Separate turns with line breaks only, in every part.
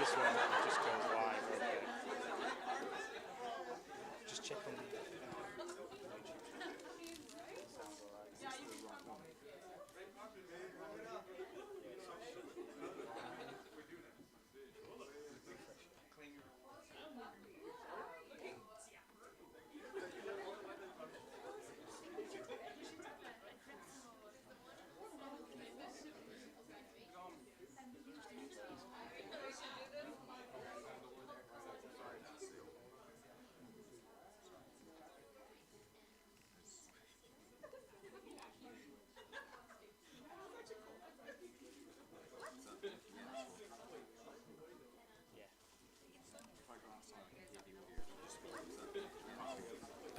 this one just goes live. Okay. Just check on the sounds alright.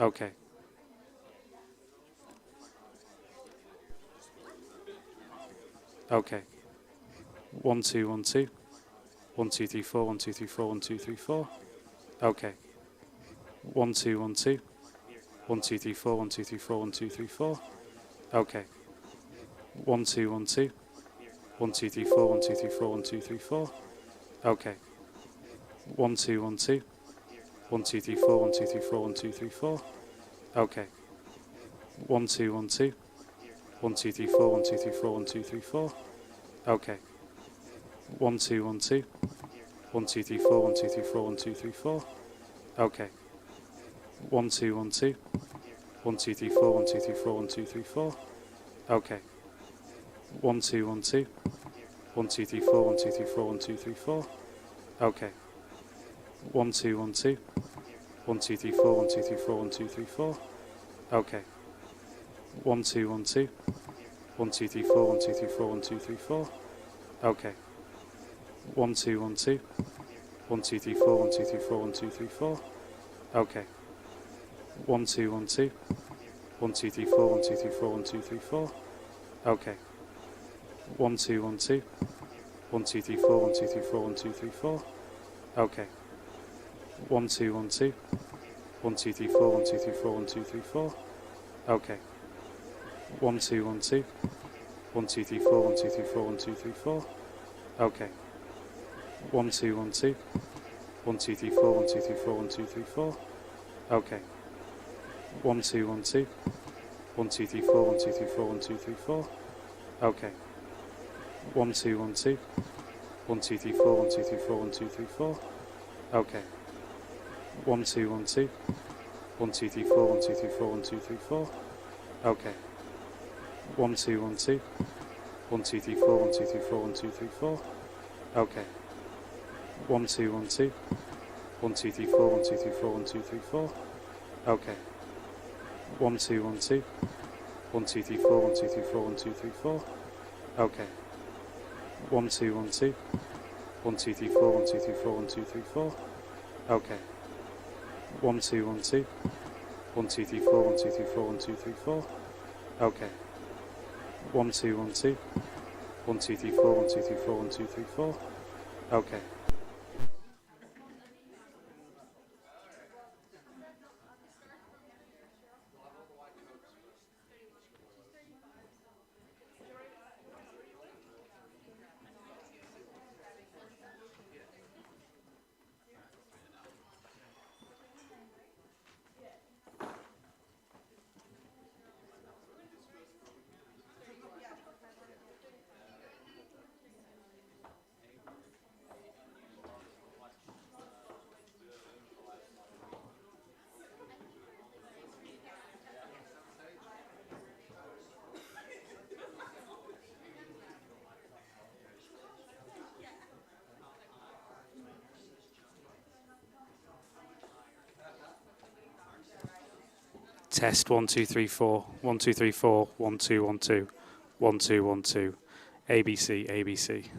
Okay. Okay. 1 2 1 2. 1 2 3 4. 1 2 3 4. 1 2 3 4. Okay. 1 2 1 2. 1 2 3 4. 1 2 3 4. 1 2 3 4. Okay. 1 2 1 2. 1 2 3 4. 1 2 3 4. 1 2 3 4. Okay. 1 2 1 2. 1 2 3 4. 1 2 3 4. 1 2 3 4. Okay. 1 2 1 2. 1 2 3 4. 1 2 3 4. 1 2 3 4. Okay. 1 2 1 2. 1 2 3 4. 1 2 3 4. 1 2 3 4. Okay. 1 2 1 2. 1 2 3 4. 1 2 3 4. 1 2 3 4. Okay. 1 2 1 2. 1 2 3 4. 1 2 3 4. 1 2 3 4. Okay. 1 2 1 2. 1 2 3 4. 1 2 3 4. 1 2 3 4. Okay. 1 2 1 2. 1 2 3 4. 1 2 3 4. 1 2 3 4. Okay. 1 2 1 2. 1 2 3 4. 1 2 3 4. 1 2 3 4. Okay. 1 2 1 2. 1 2 3 4. 1 2 3 4. 1 2 3 4. Okay. 1 2 1 2. 1 2 3 4. 1 2 3 4. 1 2 3 4. Okay. 1 2 1 2. 1 2 3 4. 1 2 3 4. 1 2 3 4. Okay. 1 2 1 2. 1 2 3 4. 1 2 3 4. 1 2 3 4. Okay. 1 2 1 2. 1 2 3 4. 1 2 3 4. 1 2 3 4. Okay. 1 2 1 2. 1 2 3 4. 1 2 3 4. 1 2 3 4. Okay. 1 2 1 2. 1 2 3 4. 1 2 3 4. 1 2 3 4. Okay. 1 2 1 2. 1 2 3 4. 1 2 3 4. 1 2 3 4. Okay. 1 2 1 2. 1 2 3 4. 1 2 3 4. 1 2 3 4. Okay. 1 2 1 2. 1 2 3 4. 1 2 3 4. 1 2 3 4. Okay. 1 2 1 2. 1 2 3 4. 1 2 3 4. 1 2 3 4. Okay. 1 2 1 2. 1 2 3 4. 1 2 3 4. 1 2 3 4. Okay. 1 2 1 2. 1 2 3 4. 1 2 3 4. 1 2 3 4. Okay. 1 2 1 2. 1 2 3 4. 1 2 3 4. 1 2 3 4. Okay. Test 1 2 3 4. 1 2 3 4. 1 2 1 2. 1 2 1 2. ABC, ABC.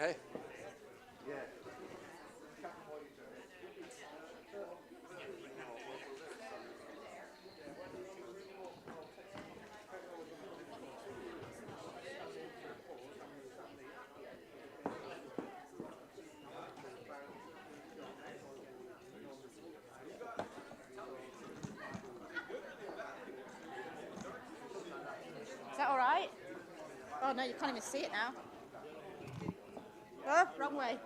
Okay.
Is that all right? Oh no, you can't even see it now. Oh, wrong way.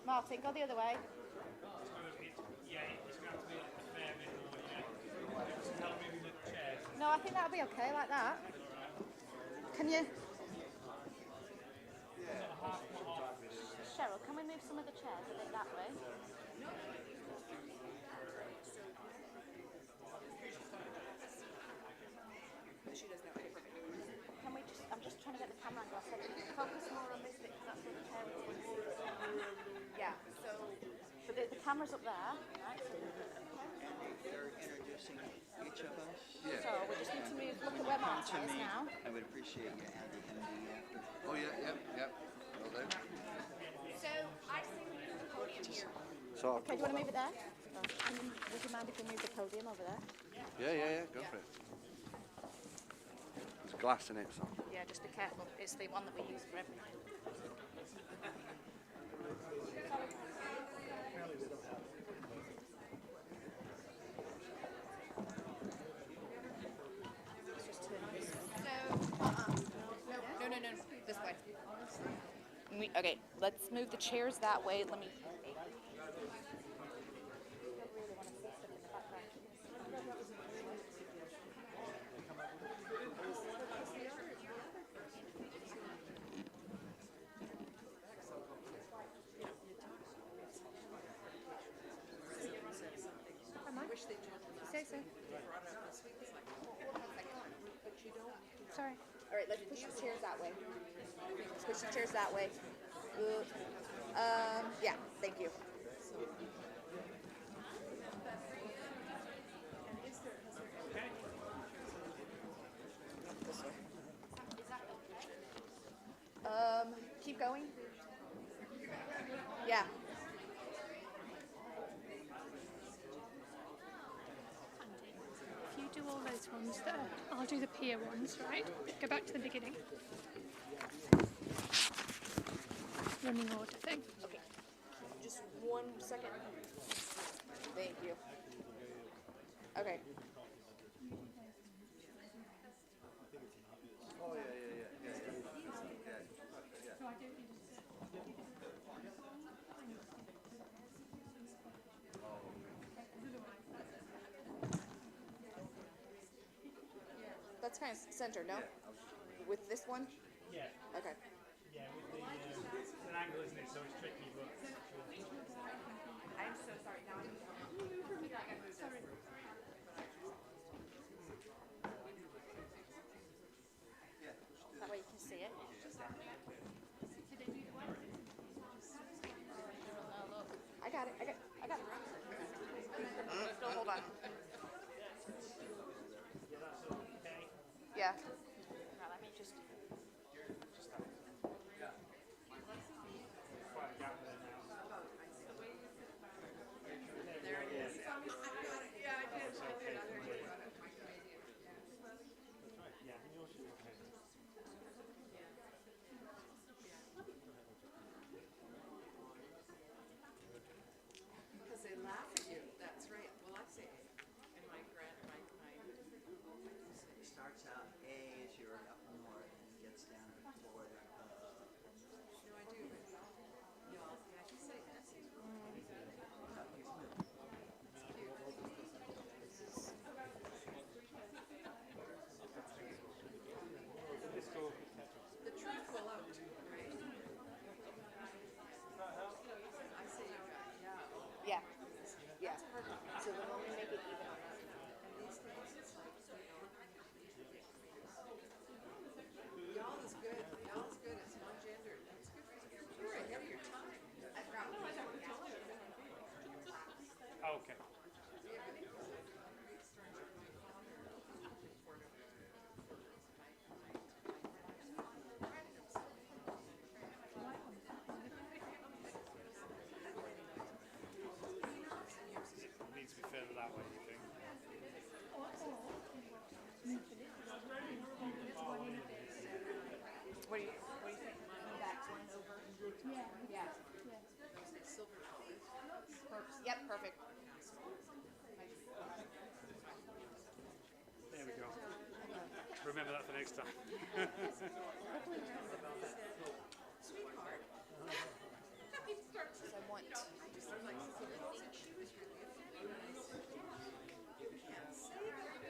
Martin, go the other way. No, I think that'll be okay like that. Can you? Cheryl, can we move some of the chairs a bit that way? Can we just, I'm just trying to get the camera angle. I said, focus more on this bit because that's where the chair is. Yeah, so the camera's up there, right?
They're introducing each of us.
So we just need to move, look at where Martin is now.
I would appreciate you adding MD after.
Oh, yeah, yep. Will do.
So I think we move the podium here.
So,
Okay, do you want to move it there? And then would you mind if we move the podium over there?
yeah, go for it. There's glass in it, so.
Yeah, just be careful. It's the one that we use for everything. Let's just turn this way. No, this way. Okay, let's move the chairs that way. Let me. Say so. Sorry. All right, let's push the chairs that way. Let's push the chairs that way. Yeah, thank you. This way. Keep going. Yeah.
If you do all those ones there, I'll do the pier ones, right? Go back to the beginning. Running order thing.
Okay. Just 1 second. Thank you. Okay. That's kind of centered, no? With this one?
Yeah,
Okay.
yeah, with the, it's an angle, isn't it, so it's tricky, but...
I'm so sorry. Now sorry. That way you can see it. I got it. Still hold on. Yeah. Now let me just. There it is. Yeah, I did.
Because they laugh at you. That's right. Well, I say, and my
It starts out A
Remember that for next time.
Sweetheart. He starts to want. She was really offended. You can't say that.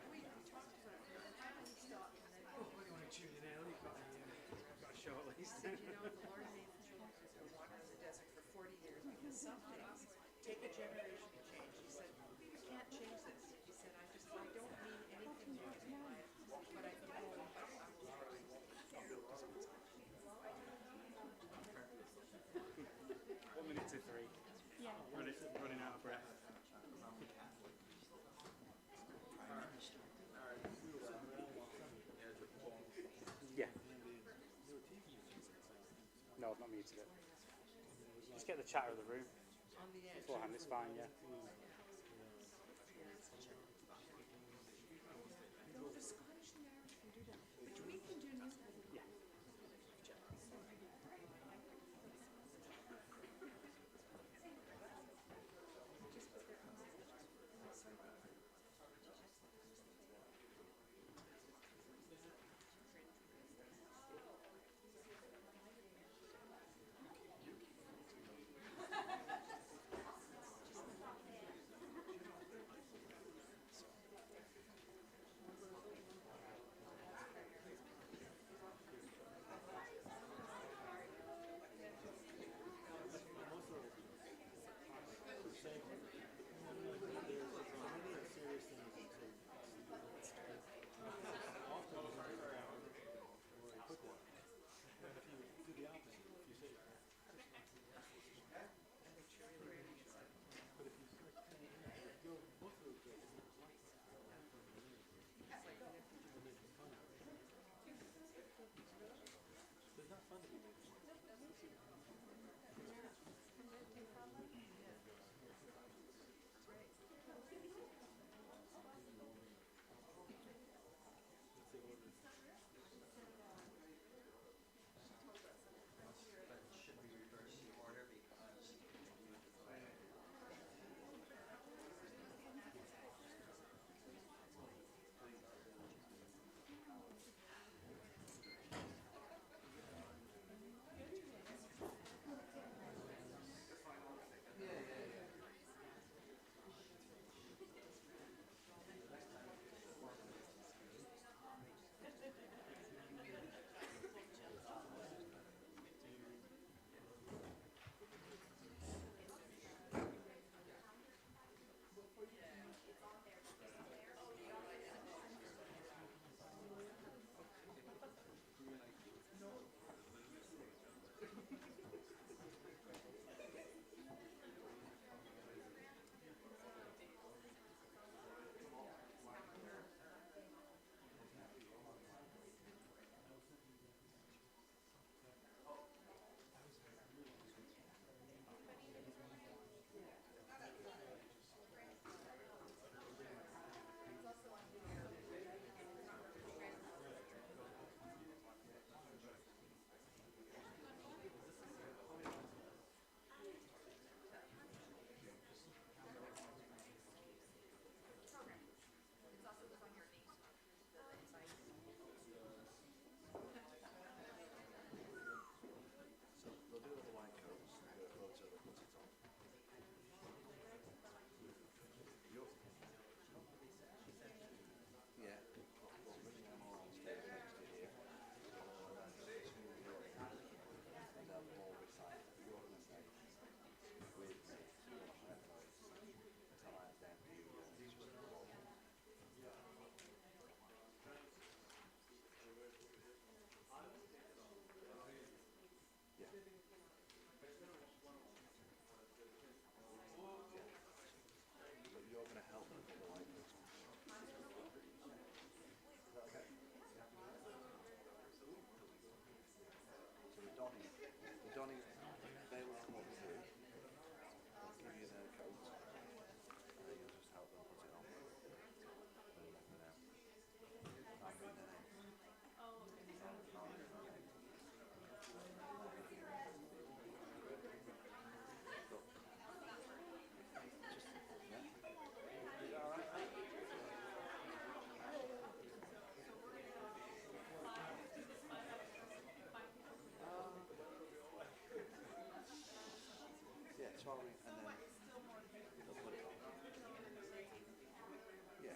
We talked about it. And finally he stopped. And then
You want to tune in early? Got a show at least.
he said, you know, the Lord made the children to walk in the desert for 40 years because some things take a generation to change. He said, I can't change this. He said, I don't mean anything negative by it, but I know I will try.
1 minute to 3.
Yeah.
Running out of breath. Yeah. No, I've not muted it. Just get the chatter of the room
On the edge.
beforehand, it's fine, yeah.
No, the Scottish and Irish can do that. But we can do new.
Yeah.
recording and then they'll put it on. Yeah.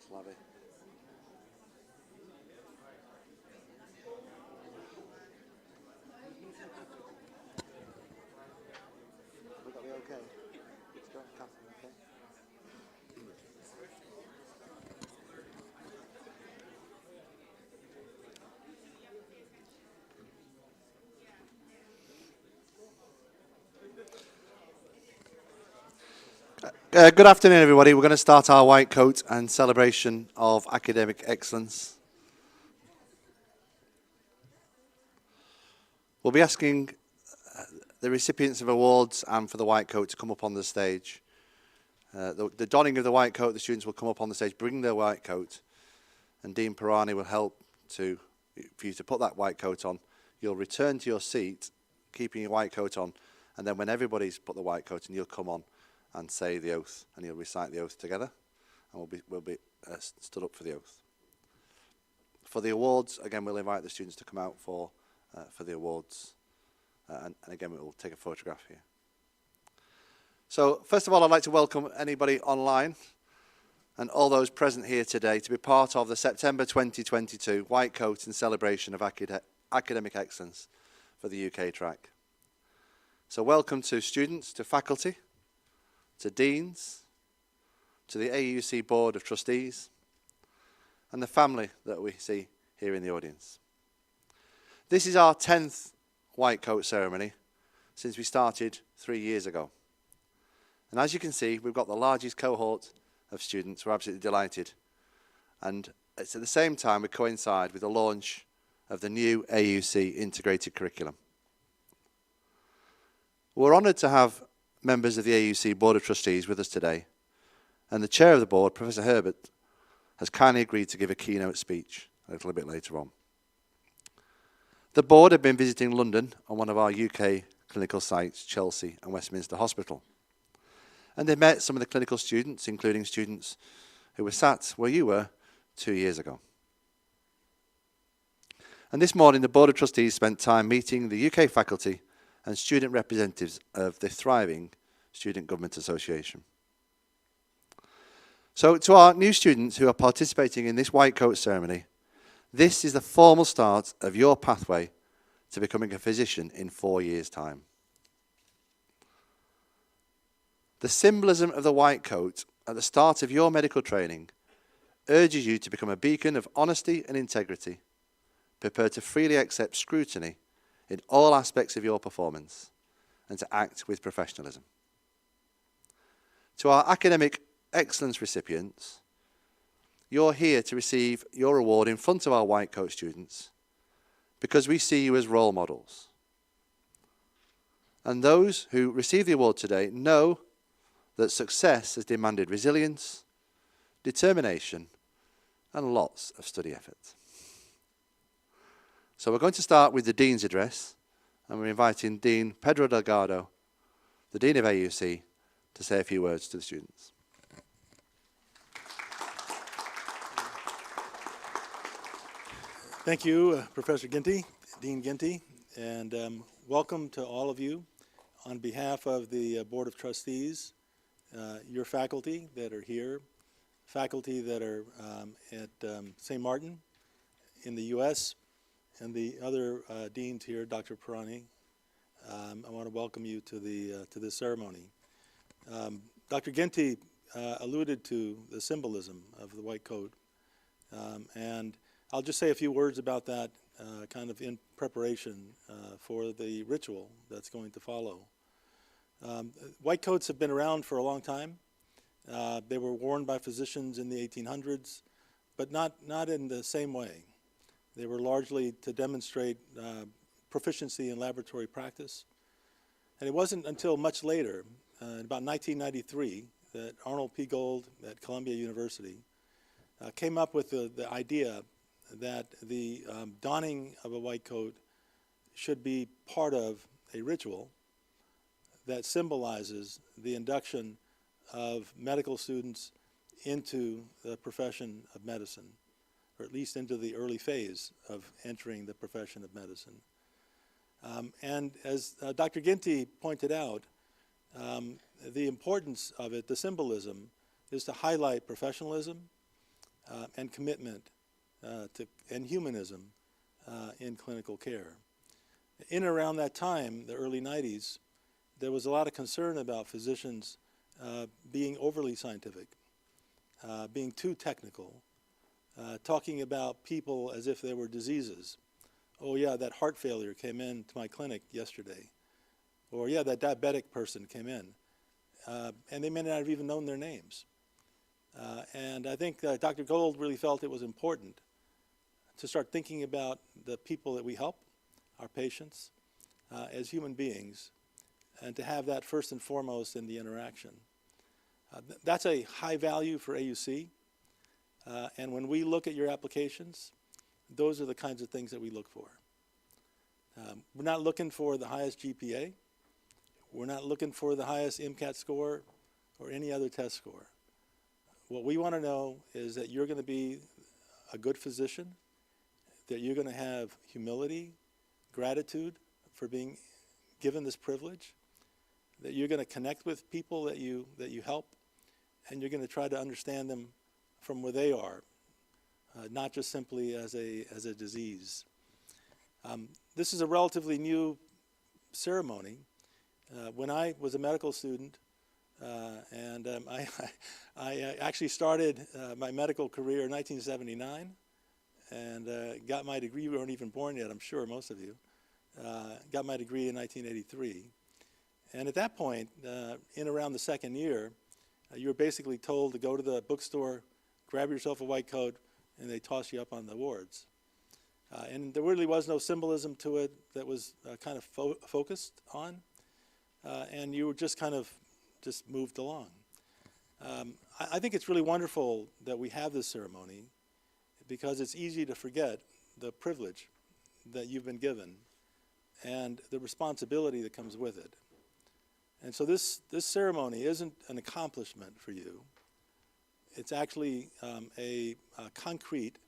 Slavi. We got the okay. Let's go, Catherine, okay? Good afternoon, everybody. We're going to start our white coat and celebration of academic excellence. We'll be asking the recipients of awards and for the white coat to come up on the stage. The donning of the white coat, the students will come up on the stage, bring their white coat, and Dean Pirani will help for you to put that white coat on. You'll return to your seat, keeping your white coat on, and then when everybody's put the white coat on, you'll come on and say the oath, and you'll recite the oath together, and we'll be stood up for the oath. For the awards, again, we'll invite the students to come out for the awards, and again, we'll take a photograph here. So, first of all, I'd like to welcome anybody online and all those present here today to be part of the September 2022 White Coat and Celebration of Academic Excellence for the UK track. So, welcome to students, to faculty, to deans, to the AUC Board of Trustees, and the family that we see here in the audience. This is our 10th white coat ceremony since we started 3 years ago. And as you can see, we've got the largest cohort of students. We're absolutely delighted. And it's at the same time we coincide with the launch of the new AUC integrated curriculum. We're honoured to have members of the AUC Board of Trustees with us today, and the chair of the board, Professor Herbert, has kindly agreed to give a keynote speech a little bit later on. The board have been visiting London on one of our UK clinical sites, Chelsea and Westminster Hospital, and they met some of the clinical students, including students who were sat where you were 2 years ago. And this morning, the Board of Trustees spent time meeting the UK faculty and student representatives of the thriving Student Government Association. So to our new students who are participating in this white coat ceremony, this is the formal start of your pathway to becoming a physician in 4 years' time. The symbolism of the white coat at the start of your medical training urges you to become a beacon of honesty and integrity, prepared to freely accept scrutiny in all aspects of your performance, and to act with professionalism. To our academic excellence recipients, you're here to receive your award in front of our white coat students because we see you as role models. And those who receive the award today know that success has demanded resilience, determination, and lots of study effort. So we're going to start with the Dean's address, and we're inviting Dean Pedro Delgado, the Dean of AUC, to say a few words to the students.
Thank you, Professor Ginty, Dean Ginty, and welcome to all of you. On behalf of the Board of Trustees, your faculty that are here, faculty that are at St. Martin in the U.S., and the other deans here, Dr. Pirani, I want to welcome you to this ceremony. Dr. Ginty alluded to the symbolism of the white coat, and I'll just say a few words about that kind of in preparation for the ritual that's going to follow. White coats have been around for a long time. They were worn by physicians in the 1800s, but not in the same way. They were largely to demonstrate proficiency in laboratory practice. And it wasn't until much later, in about 1993, that Arnold P. Gold at Columbia University came up with the idea that the donning of a white coat should be part of a ritual that symbolizes the induction of medical students into the profession of medicine, or at least into the early phase of entering the profession of medicine. And as Dr. Ginty pointed out, the importance of it, the symbolism, is to highlight professionalism, and commitment and humanism in clinical care. In and around that time, the early 90s, there was a lot of concern about physicians being overly scientific, being too technical, talking about people as if they were diseases. Oh yeah, that heart failure came in to my clinic yesterday. Or yeah, that diabetic person came in. And they may not have even known their names. And I think Dr. Gold really felt it was important to start thinking about the people that we help, our patients, as human beings, and to have that first and foremost in the interaction. That's a high value for AUC. And when we look at your applications, those are the kinds of things that we look for. We're not looking for the highest GPA. We're not looking for the highest MCAT score or any other test score. What we want to know is that you're going to be a good physician, that you're going to have humility, gratitude for being given this privilege, that you're going to connect with people that you help, and you're going to try to understand them from where they are, not just simply as a disease. This is a relatively new ceremony. When I was a medical student, and I actually started my medical career in 1979 and got my degree. We weren't even born yet, I'm sure, most of you. Got my degree in 1983. And at that point, in around the second year, you were basically told to go to the bookstore, grab yourself a white coat, and they toss you up on the wards. And there really was no symbolism to it that was kind of focused on. And you were just kind of just moved along. I think it's really wonderful that we have this ceremony because it's easy to forget the privilege that you've been given and the responsibility that comes with it. And so this ceremony isn't an accomplishment for you. It's actually a concrete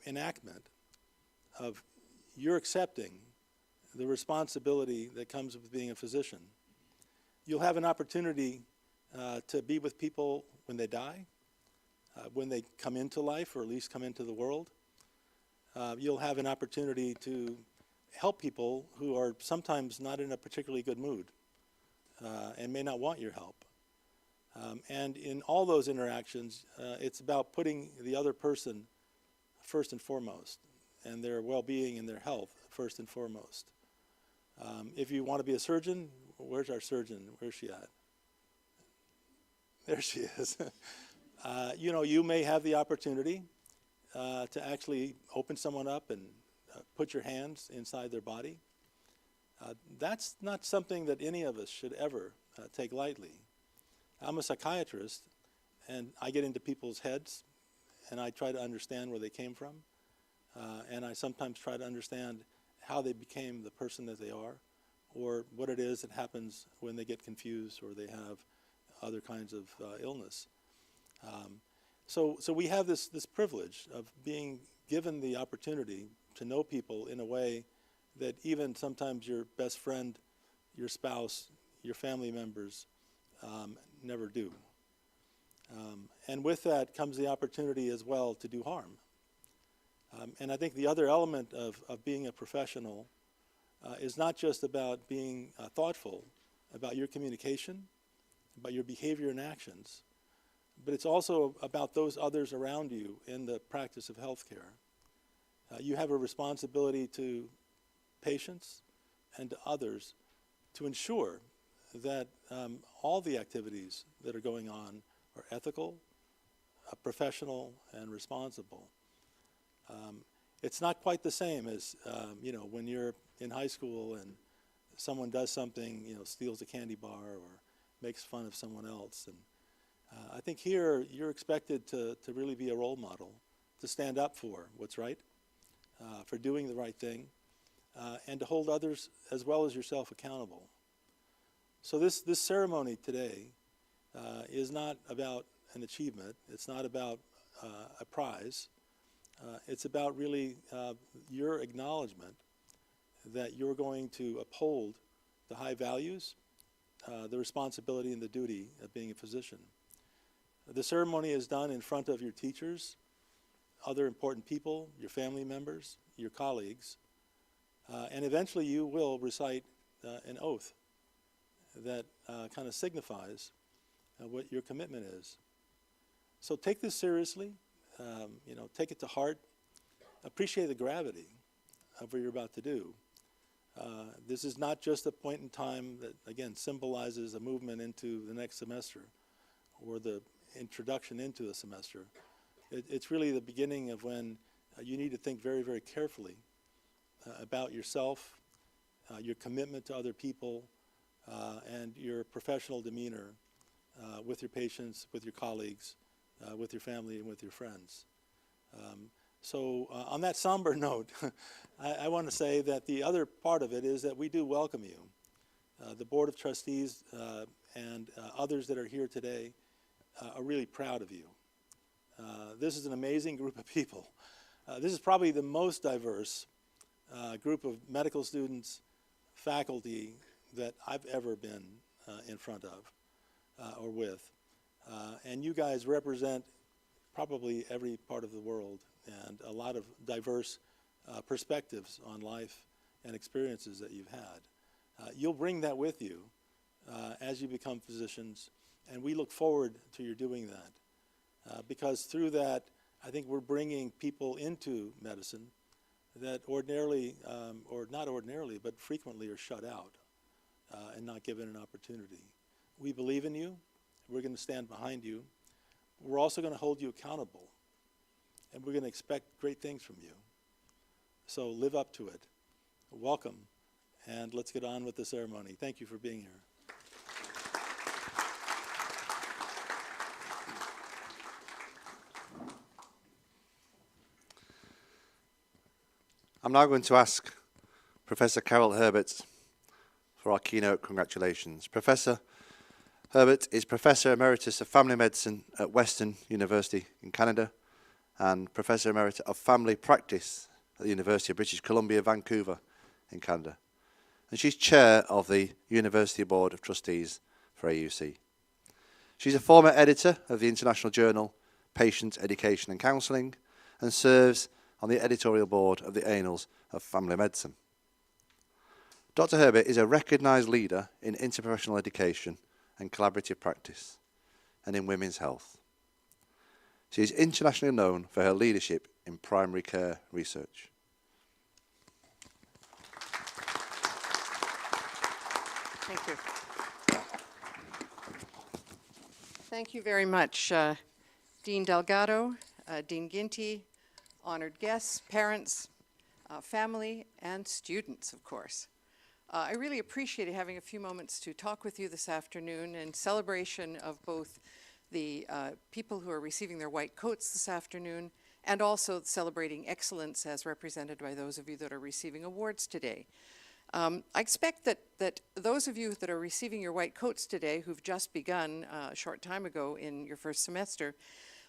enactment of your accepting the responsibility that comes with being a physician. You'll have an opportunity to be with people when they die, when they come into life, or at least come into the world. You'll have an opportunity to help people who are sometimes not in a particularly good mood and may not want your help. And in all those interactions, it's about putting the other person first and foremost, and their well-being and their health first and foremost. If you want to be a surgeon, where's our surgeon? Where's she at? There she is. You know, you may have the opportunity to actually open someone up and put your hands inside their body. That's not something that any of us should ever take lightly. I'm a psychiatrist, and I get into people's heads, and I try to understand where they came from, and I sometimes try to understand how they became the person that they are, or what it is that happens when they get confused or they have other kinds of illness. So we have this privilege of being given the opportunity to know people in a way that even sometimes your best friend, your spouse, your family members never do. And with that comes the opportunity as well to do harm. And I think the other element of being a professional is not just about being thoughtful about your communication, about your behavior and actions, but it's also about those others around you in the practice of healthcare. You have a responsibility to patients and to others to ensure that all the activities that are going on are ethical, professional, and responsible. It's not quite the same as, you know, when you're in high school and someone does something, you know, steals a candy bar or makes fun of someone else. And I think here you're expected to really be a role model, to stand up for what's right, for doing the right thing, and to hold others as well as yourself accountable. So this ceremony today is not about an achievement. It's not about a prize. It's about really your acknowledgement that you're going to uphold the high values, the responsibility and the duty of being a physician. The ceremony is done in front of your teachers, other important people, your family members, your colleagues, and eventually you will recite an oath that kind of signifies what your commitment is. So take this seriously, take it to heart, appreciate the gravity of what you're about to do. This is not just a point in time that, again, symbolizes a movement into the next semester or the introduction into a semester. It's really the beginning of when you need to think very, very carefully about yourself, your commitment to other people, and your professional demeanor with your patients, with your colleagues, with your family, and with your friends. So on that somber note, I want to say that the other part of it is that we do welcome you. The Board of Trustees and others that are here today are really proud of you. This is an amazing group of people. This is probably the most diverse group of medical students, faculty that I've ever been in front of or with. And you guys represent probably every part of the world and a lot of diverse perspectives on life and experiences that you've had. You'll bring that with you as you become physicians, and we look forward to your doing that. Because through that, I think we're bringing people into medicine that ordinarily, or not ordinarily, but frequently are shut out and not given an opportunity. We believe in you. We're going to stand behind you. We're also going to hold you accountable, and we're going to expect great things from you. So live up to it. Welcome, and let's get on with the ceremony. Thank you for being here.
I'm now going to ask Professor Carol Herbert for our keynote congratulations. Professor Herbert is Professor Emeritus of Family Medicine at Western University in Canada and Professor Emeritus of Family Practice at the University of British Columbia, Vancouver in Canada. And she's Chair of the University Board of Trustees for AUC. She's a former editor of the international journal Patient Education and Counselling and serves on the editorial board of the Annals of Family Medicine. Dr. Herbert is a recognised leader in interprofessional education and collaborative practice, and in women's health. She is internationally known for her leadership in primary care research.
Thank you. Thank you very much, Dean Delgado, Dean Ginty, honored guests, parents, family, and students, of course. I really appreciated having a few moments to talk with you this afternoon in celebration of both the people who are receiving their white coats this afternoon and also celebrating excellence as represented by those of you that are receiving awards today. I expect that those of you that are receiving your white coats today, who've just begun a short time ago in your first semester,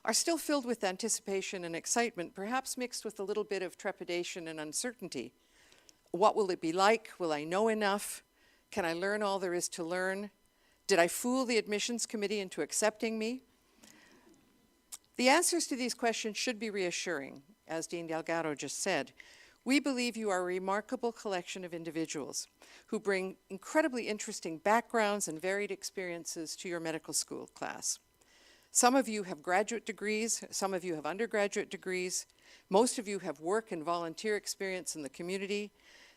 are still filled with anticipation and excitement, perhaps mixed with a little bit of trepidation and uncertainty. What will it be like? Will I know enough? Can I learn all there is to learn? Did I fool the admissions committee into accepting me? The answers to these questions should be reassuring, as Dean Delgado just said. We believe you are a remarkable collection of individuals who bring incredibly interesting backgrounds and varied experiences to your medical school class. Some of you have graduate degrees, some of you have undergraduate degrees, most of you have work and volunteer experience in the community,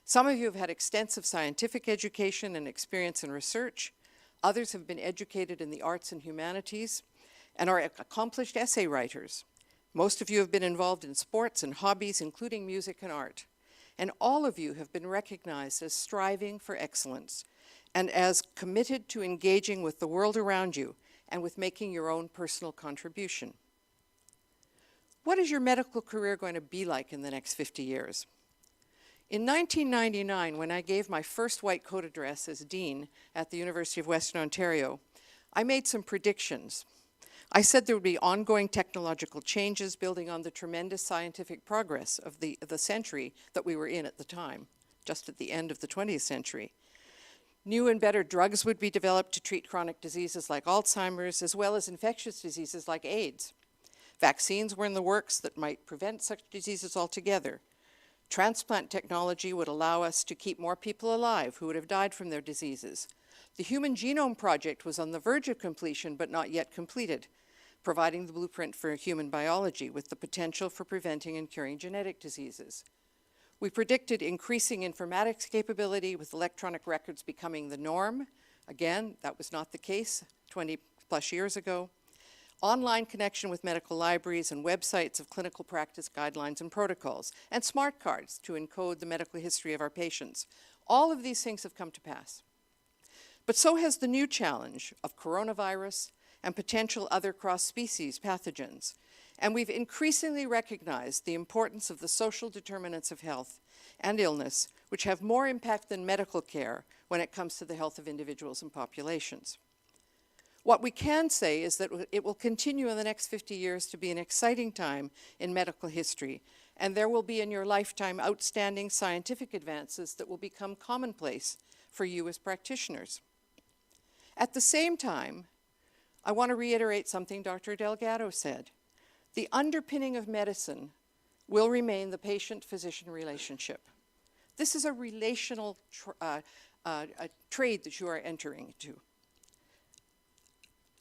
some of you have had extensive scientific education and experience in research, others have been educated in the arts and humanities, and are accomplished essay writers. Most of you have been involved in sports and hobbies, including music and art. And all of you have been recognized as striving for excellence and as committed to engaging with the world around you and with making your own personal contribution. What is your medical career going to be like in the next 50 years? In 1999, when I gave my first white coat address as dean at the University of Western Ontario, I made some predictions. I said there would be ongoing technological changes building on the tremendous scientific progress of the century that we were in at the time, just at the end of the 20th century. New and better drugs would be developed to treat chronic diseases like Alzheimer's, as well as infectious diseases like AIDS. Vaccines were in the works that might prevent such diseases altogether. Transplant technology would allow us to keep more people alive who would have died from their diseases. The Human Genome Project was on the verge of completion, but not yet completed, providing the blueprint for human biology with the potential for preventing and curing genetic diseases. We predicted increasing informatics capability with electronic records becoming the norm. Again, that was not the case 20 plus years ago. Online connection with medical libraries and websites of clinical practice guidelines and protocols, and smart cards to encode the medical history of our patients. All of these things have come to pass. But so has the new challenge of coronavirus and potential other cross-species pathogens. And we've increasingly recognized the importance of the social determinants of health and illness, which have more impact than medical care when it comes to the health of individuals and populations. What we can say is that it will continue in the next 50 years to be an exciting time in medical history, and there will be in your lifetime outstanding scientific advances that will become commonplace for you as practitioners. At the same time, I want to reiterate something Dr. Delgado said. The underpinning of medicine will remain the patient-physician relationship. This is a relational trade that you are entering into.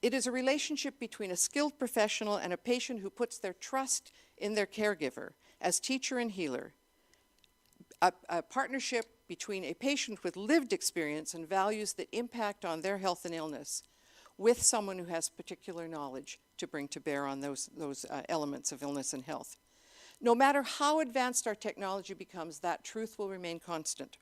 It is a relationship between a skilled professional and a patient who puts their trust in their caregiver as teacher and healer. A partnership between a patient with lived experience and values that impact on their health and illness with someone who has particular knowledge to bring to bear on those elements of illness and health. No matter how advanced our technology becomes, that truth will remain constant.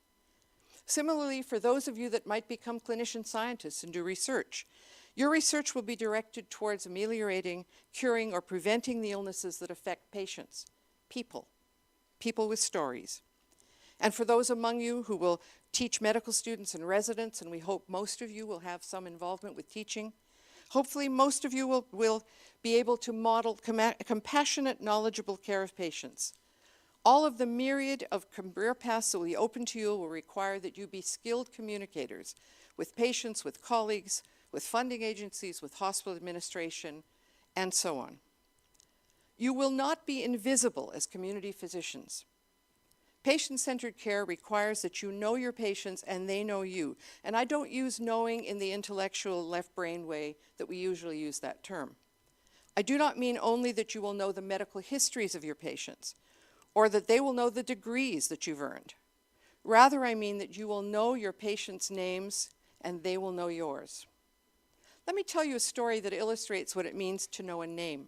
Similarly, for those of you that might become clinician scientists and do research, your research will be directed towards ameliorating, curing, or preventing the illnesses that affect patients, people with stories. And for those among you who will teach medical students and residents, and we hope most of you will have some involvement with teaching, hopefully most of you will be able to model compassionate, knowledgeable care of patients. All of the myriad of career paths that will be open to you will require that you be skilled communicators with patients, with colleagues, with funding agencies, with hospital administration, and so on. You will not be invisible as community physicians. Patient-centered care requires that you know your patients and they know you. And I don't use knowing in the intellectual left brain way that we usually use that term. I do not mean only that you will know the medical histories of your patients or that they will know the degrees that you've earned. Rather, I mean that you will know your patients' names and they will know yours. Let me tell you a story that illustrates what it means to know a name.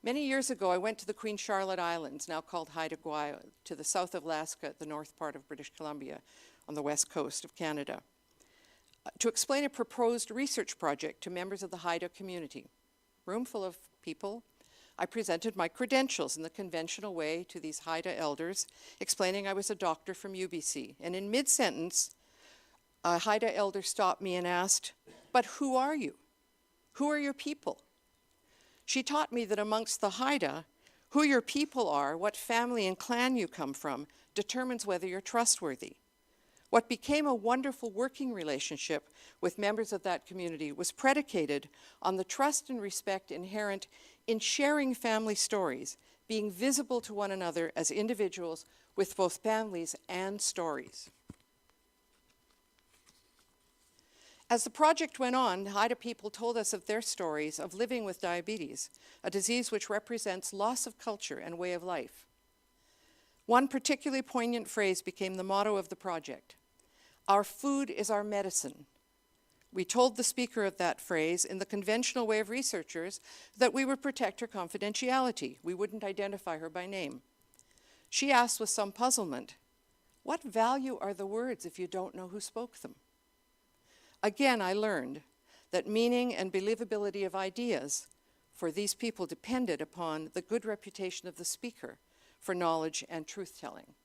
Many years ago, I went to the Queen Charlotte Islands, now called Haida Gwaii, to the south of Alaska, at the north part of British Columbia, on the west coast of Canada, to explain a proposed research project to members of the Haida community. Room full of people. I presented my credentials in the conventional way to these Haida elders, explaining I was a doctor from UBC. And in mid-sentence, a Haida elder stopped me and asked, "But who are you? Who are your people?" She taught me that amongst the Haida, who your people are, what family and clan you come from, determines whether you're trustworthy. What became a wonderful working relationship with members of that community was predicated on the trust and respect inherent in sharing family stories, being visible to one another as individuals with both families and stories. As the project went on, Haida people told us of their stories of living with diabetes, a disease which represents loss of culture and way of life. One particularly poignant phrase became the motto of the project: "Our food is our medicine." We told the speaker of that phrase, in the conventional way of researchers, that we would protect her confidentiality. We wouldn't identify her by name. She asked with some puzzlement, "What value are the words if you don't know who spoke them?" Again, I learned that meaning and believability of ideas for these people depended upon the good reputation of the speaker for knowledge and truth-telling.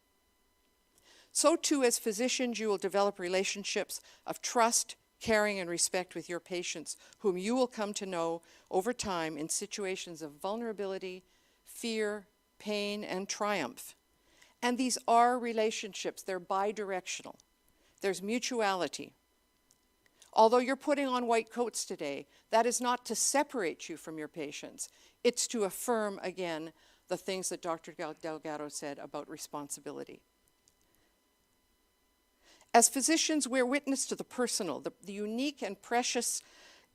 So too, as physicians, you will develop relationships of trust, caring, and respect with your patients, whom you will come to know over time in situations of vulnerability, fear, pain, and triumph. And these are relationships. They're bi-directional. there's mutuality. Although you're putting on white coats today, that is not to separate you from your patients. It's to affirm, again, the things that Dr. Delgado said about responsibility. As physicians, we're witness to the personal, the unique and precious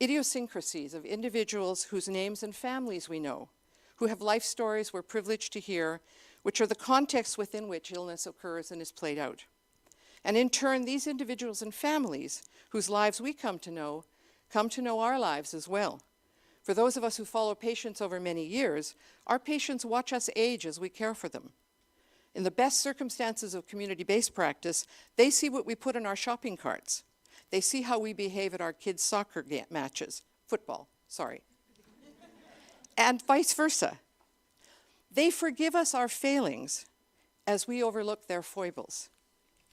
idiosyncrasies of individuals whose names and families we know, who have life stories we're privileged to hear, which are the contexts within which illness occurs and is played out. And in turn, these individuals and families whose lives we come to know our lives as well. For those of us who follow patients over many years, our patients watch us age as we care for them. In the best circumstances of community-based practice, they see what we put in our shopping carts. They see how we behave at our kids' soccer matches, football, sorry, and vice versa. They forgive us our failings as we overlook their foibles.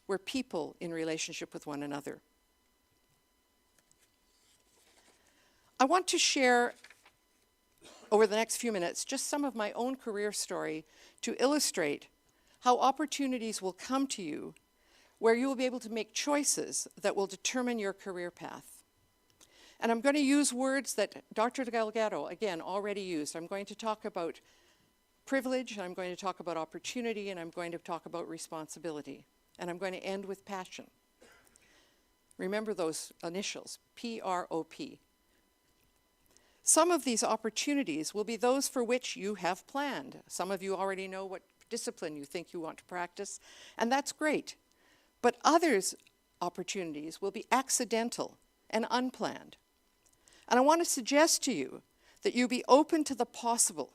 We're people in relationship with one another. I want to share over the next few minutes just some of my own career story to illustrate how opportunities will come to you where you will be able to make choices that will determine your career path. And I'm going to use words that Dr. Delgado, again, already used. I'm going to talk about privilege, and I'm going to talk about opportunity, and I'm going to talk about responsibility. And I'm going to end with passion. Remember those initials, P-R-O-P. Some of these opportunities will be those for which you have planned. Some of you already know what discipline you think you want to practice, and that's great. But others' opportunities will be accidental and unplanned. And I want to suggest to you that you be open to the possible,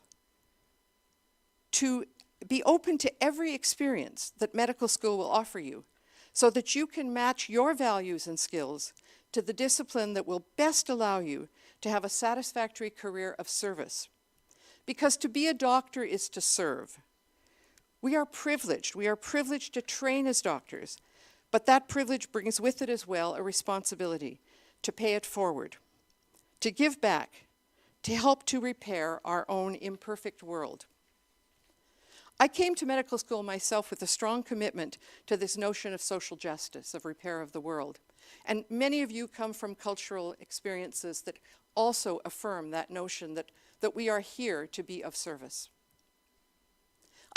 to be open to every experience that medical school will offer you, so that you can match your values and skills to the discipline that will best allow you to have a satisfactory career of service. Because to be a doctor is to serve. We are privileged. We are privileged to train as doctors, but that privilege brings with it as well a responsibility to pay it forward, to give back, to help to repair our own imperfect world. I came to medical school myself with a strong commitment to this notion of social justice, of repair of the world. And many of you come from cultural experiences that also affirm that notion that we are here to be of service.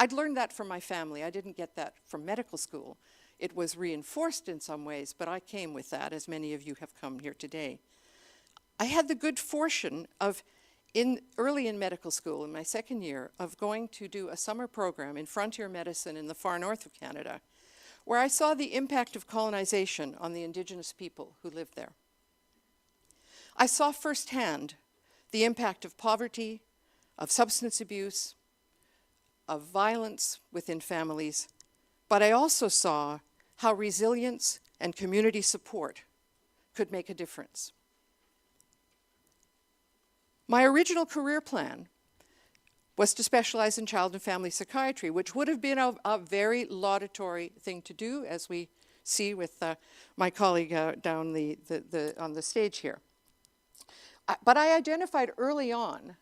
I'd learned that from my family. I didn't get that from medical school. It was reinforced in some ways, but I came with that, as many of you have come here today. I had the good fortune of, early in medical school, in my second year, of going to do a summer program in frontier medicine in the far north of Canada, where I saw the impact of colonization on the Indigenous people who lived there. I saw firsthand the impact of poverty, of substance abuse, of violence within families, but I also saw how resilience and community support could make a difference. My original career plan was to specialize in child and family psychiatry, which would have been a very laudatory thing to do, as we see with my colleague down on the stage here. But I identified early on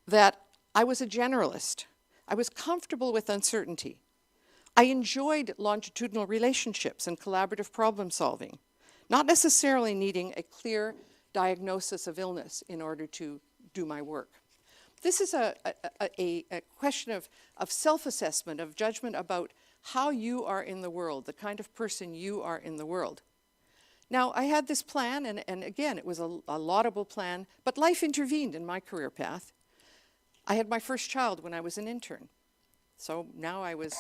that I was a generalist. I was comfortable with uncertainty. I enjoyed longitudinal relationships and collaborative problem solving, not necessarily needing a clear diagnosis of illness in order to do my work. This is a question of self-assessment, of judgment about how you are in the world, the kind of person you are in the world. Now, I had this plan, and again, it was a laudable plan, but life intervened in my career path. I had my first child when I was an intern. So now I was,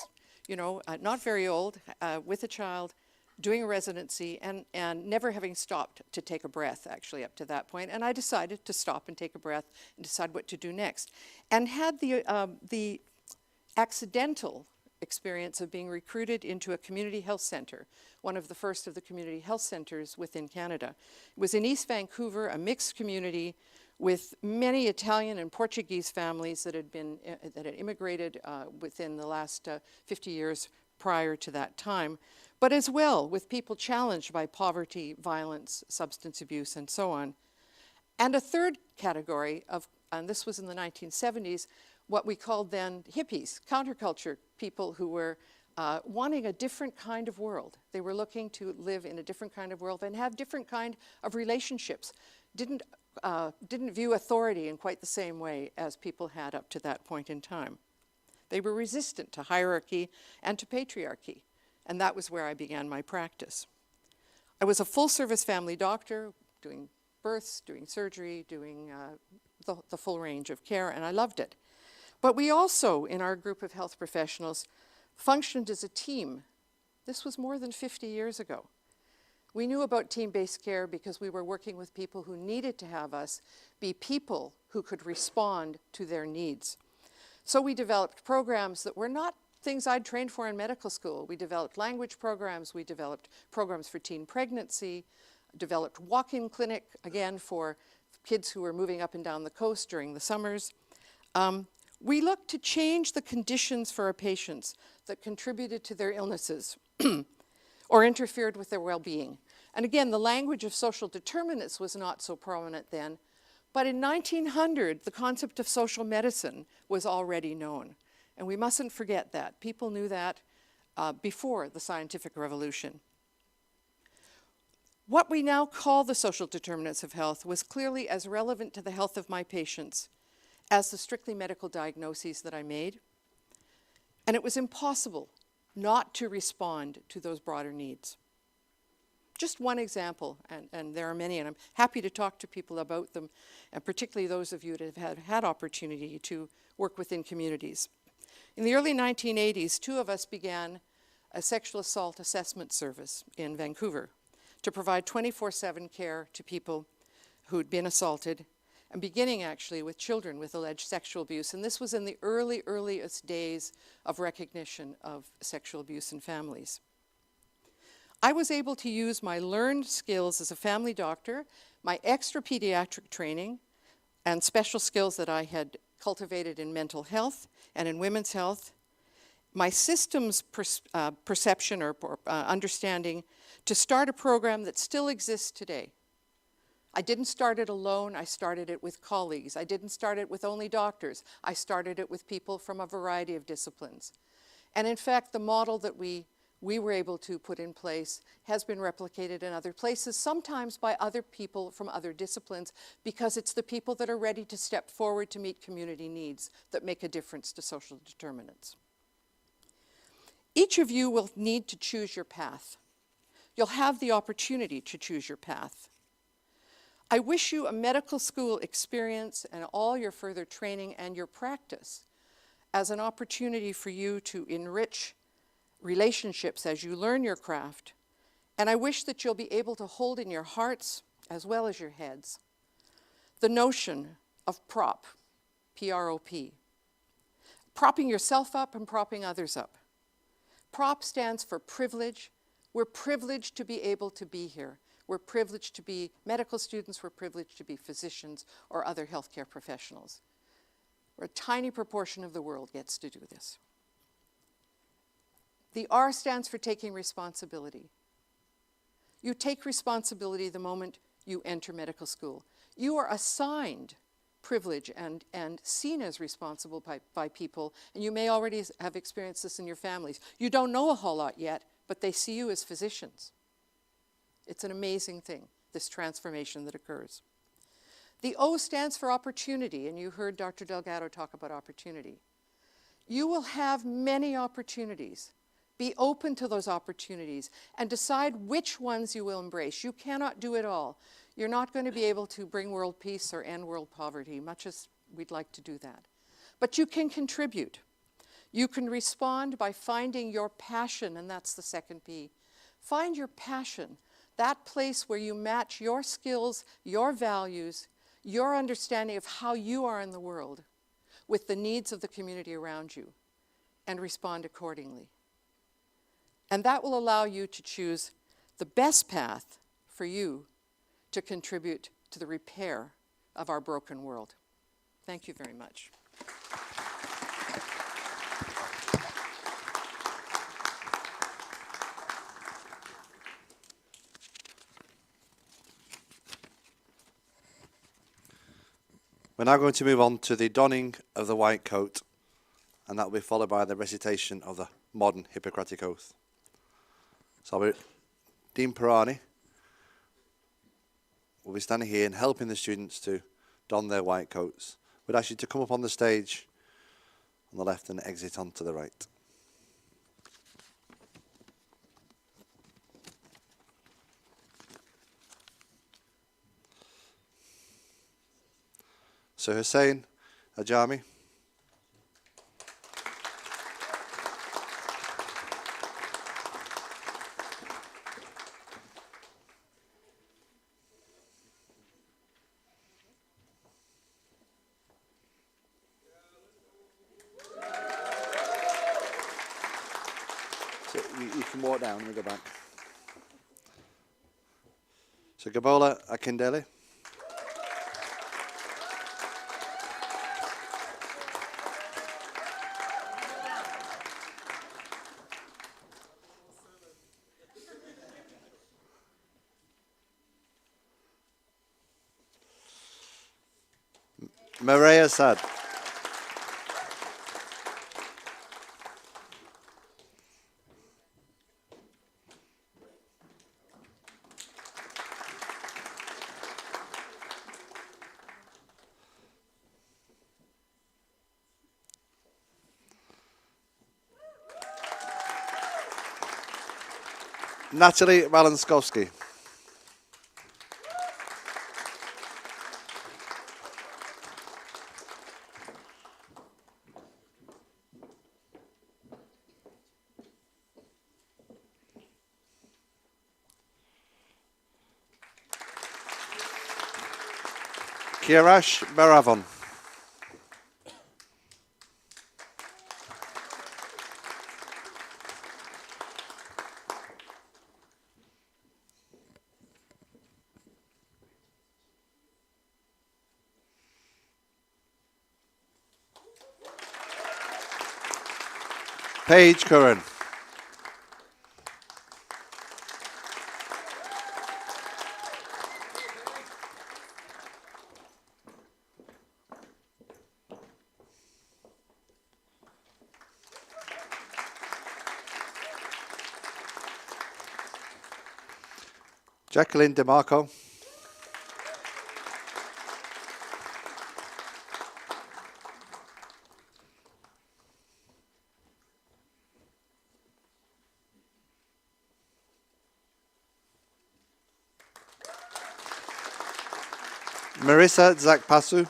not very old, with a child, doing a residency, and never having stopped to take a breath, actually, up to that point. And I decided to stop and take a breath and decide what to do next. And had the accidental experience of being recruited into a community health center, one of the first of the community health centers within Canada. It was in East Vancouver, a mixed community with many Italian and Portuguese families that had immigrated within the last 50 years prior to that time, but as well with people challenged by poverty, violence, substance abuse, and so on. And a third category of, and this was in the 1970s, what we called then hippies, counterculture people who were wanting a different kind of world. They were looking to live in a different kind of world and have different kind of relationships. Didn't view authority in quite the same way as people had up to that point in time. They were resistant to hierarchy and to patriarchy, and that was where I began my practice. I was a full-service family doctor, doing births, doing surgery, doing the full range of care, and I loved it. But we also, in our group of health professionals, functioned as a team. This was more than 50 years ago. We knew about team-based care because we were working with people who needed to have us be people who could respond to their needs. So we developed programs that were not things I'd trained for in medical school. We developed language programs, we developed programs for teen pregnancy, developed walk-in clinic, again, for kids who were moving up and down the coast during the summers. We looked to change the conditions for our patients that contributed to their illnesses or interfered with their well-being. And again, the language of social determinants was not so prominent then, but in 1900, the concept of social medicine was already known. And we mustn't forget that. People knew that before the scientific revolution. What we now call the social determinants of health was clearly as relevant to the health of my patients as the strictly medical diagnoses that I made. And it was impossible not to respond to those broader needs. Just one example, and there are many, and I'm happy to talk to people about them, and particularly those of you that have had opportunity to work within communities. In the early 1980s, two of us began a sexual assault assessment service in Vancouver to provide 24/7 care to people who'd been assaulted, and beginning actually with children with alleged sexual abuse. And this was in the earliest days of recognition of sexual abuse in families. I was able to use my learned skills as a family doctor, my extra pediatric training, and special skills that I had cultivated in mental health and in women's health, my systems perception or understanding to start a program that still exists today. I didn't start it alone, I started it with colleagues. I didn't start it with only doctors. I started it with people from a variety of disciplines. And in fact, the model that we were able to put in place has been replicated in other places, sometimes by other people from other disciplines, because it's the people that are ready to step forward to meet community needs that make a difference to social determinants. Each of you will need to choose your path. You'll have the opportunity to choose your path. I wish you a medical school experience and all your further training and your practice as an opportunity for you to enrich relationships as you learn your craft. And I wish that you'll be able to hold in your hearts as well as your heads the notion of prop, P-R-O-P, propping yourself up and propping others up. PROP stands for privilege. We're privileged to be able to be here. We're privileged to be medical students. We're privileged to be physicians or other healthcare professionals. A tiny proportion of the world gets to do this. The R stands for taking responsibility. You take responsibility the moment you enter medical school. You are assigned privilege and seen as responsible by people, and you may already have experienced this in your families. You don't know a whole lot yet, but they see you as physicians. It's an amazing thing, this transformation that occurs. The O stands for opportunity, and you heard Dr. Delgado talk about opportunity. You will have many opportunities. Be open to those opportunities and decide which ones you will embrace. You cannot do it all. You're not going to be able to bring world peace or end world poverty, much as we'd like to do that. But you can contribute. You can respond by finding your passion, and that's the second P. Find your passion, that place where you match your skills, your values, your understanding of how you are in the world with the needs of the community around you, and respond accordingly. And that will allow you to choose the best path for you to contribute to the repair of our broken world. Thank you very much.
We're now going to move on to the donning of the white coat, and that will be followed by the recitation of the modern Hippocratic Oath. So Dean Pirani will be standing here and helping the students to don their white coats. We'd ask you to come up on the stage on the left and exit onto the right. Sir Hussain Ajami. So you can walk down and we go back. So Gabola Akindele. Maria Sad. Natalie Walenskowski. Kirash Baravon. Paige Curran. Jacqueline DeMarco. Marissa Zakpasu.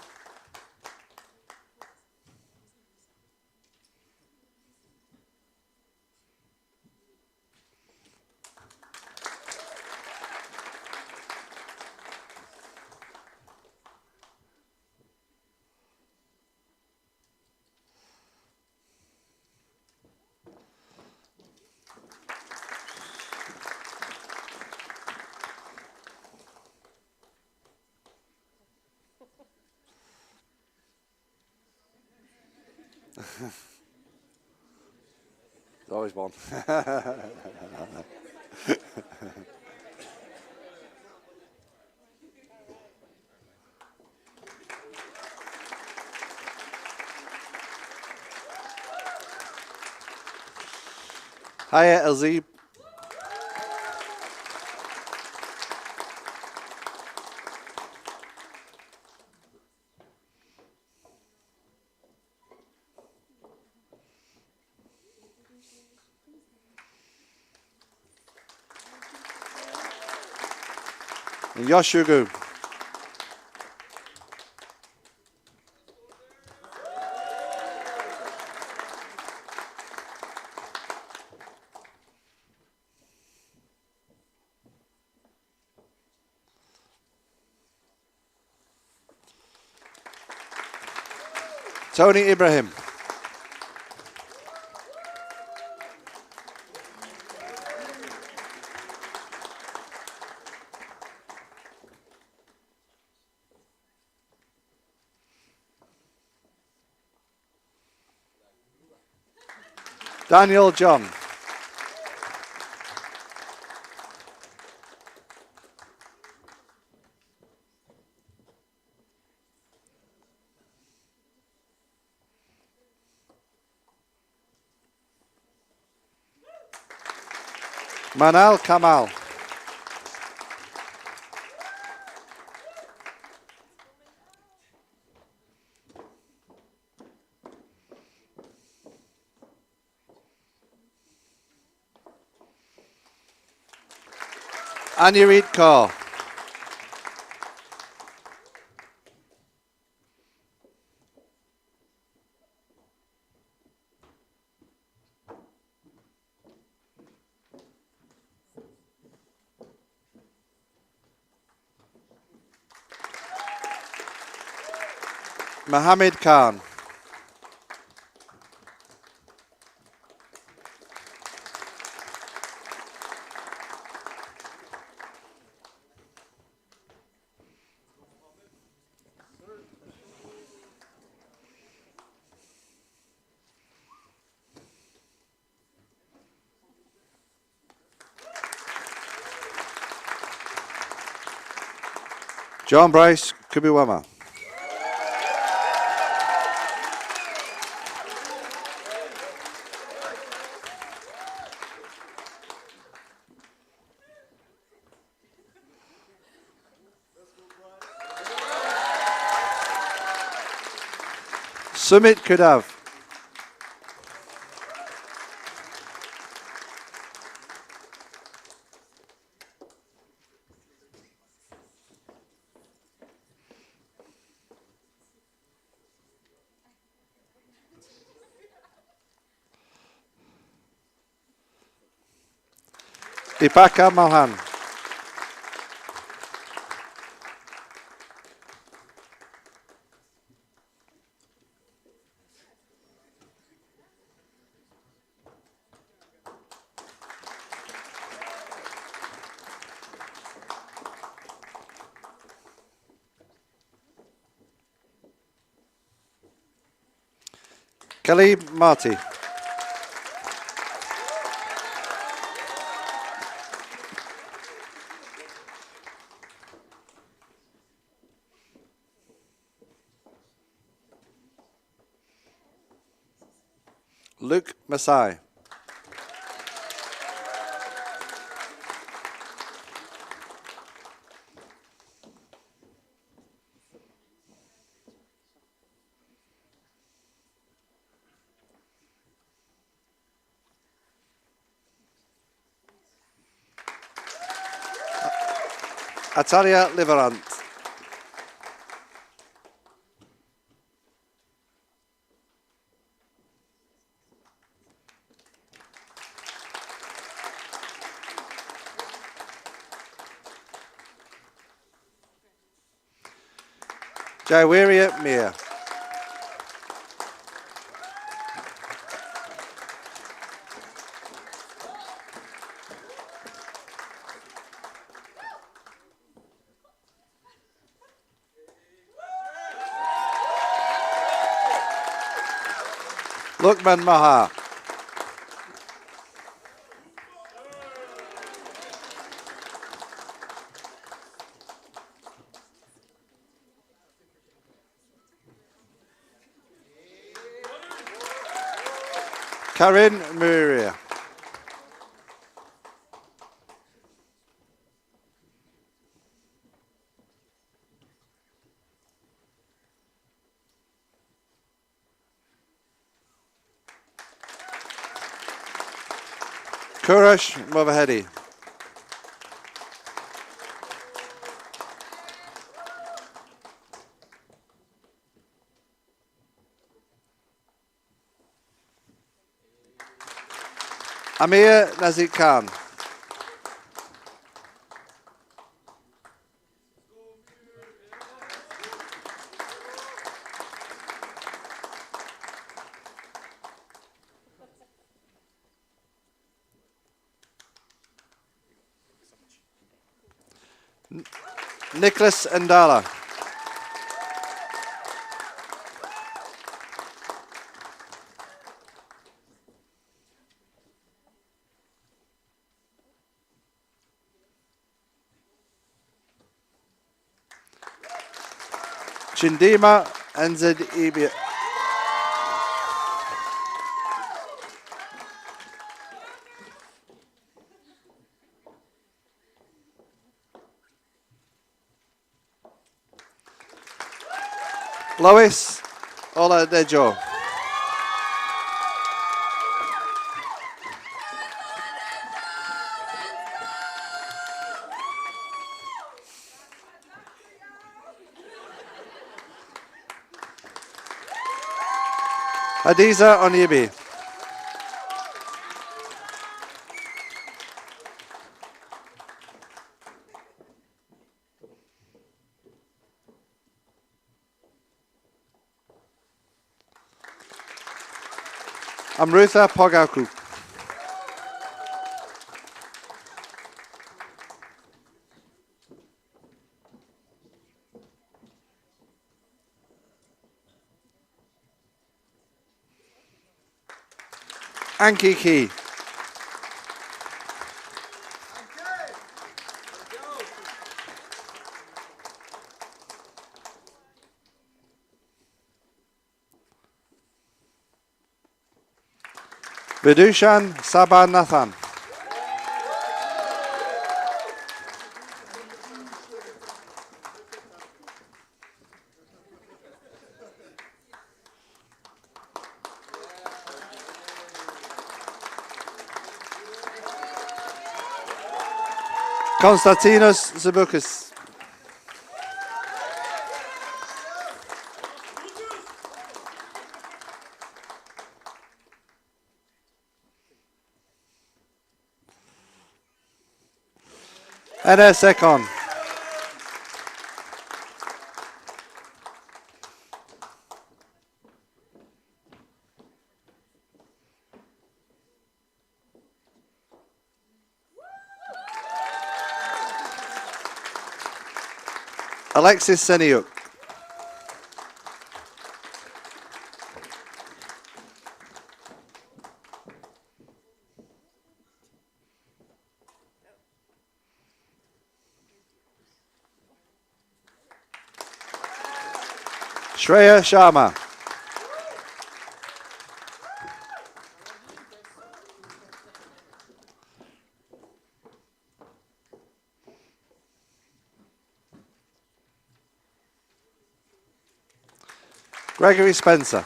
There's always one. Hiya Elzib. And Yoshugu. Tony Ibrahim. Daniel John. Manal Kamal. Anirit Kaur. Mohammed Khan. John Bryce Kubiwama. Sumit Kudav. Dipaka Mohan. Kelly Marty. Luke Masai. Atalia Liverant. Jaiwiria Mia. Lukman Maha. Karin Muria. Kurash Mavahedi. Amir Nazik Khan. Nicholas Ndala. Chindima Nzibia. Lois Oladejo. Hadiza Onyebi. Amrutha Pogaku. Anki Key. Vidushan Sabanathan. Konstantinos Zabukis. Enes Ekon. Alexis Seniuk. Shreya Sharma. Gregory Spencer.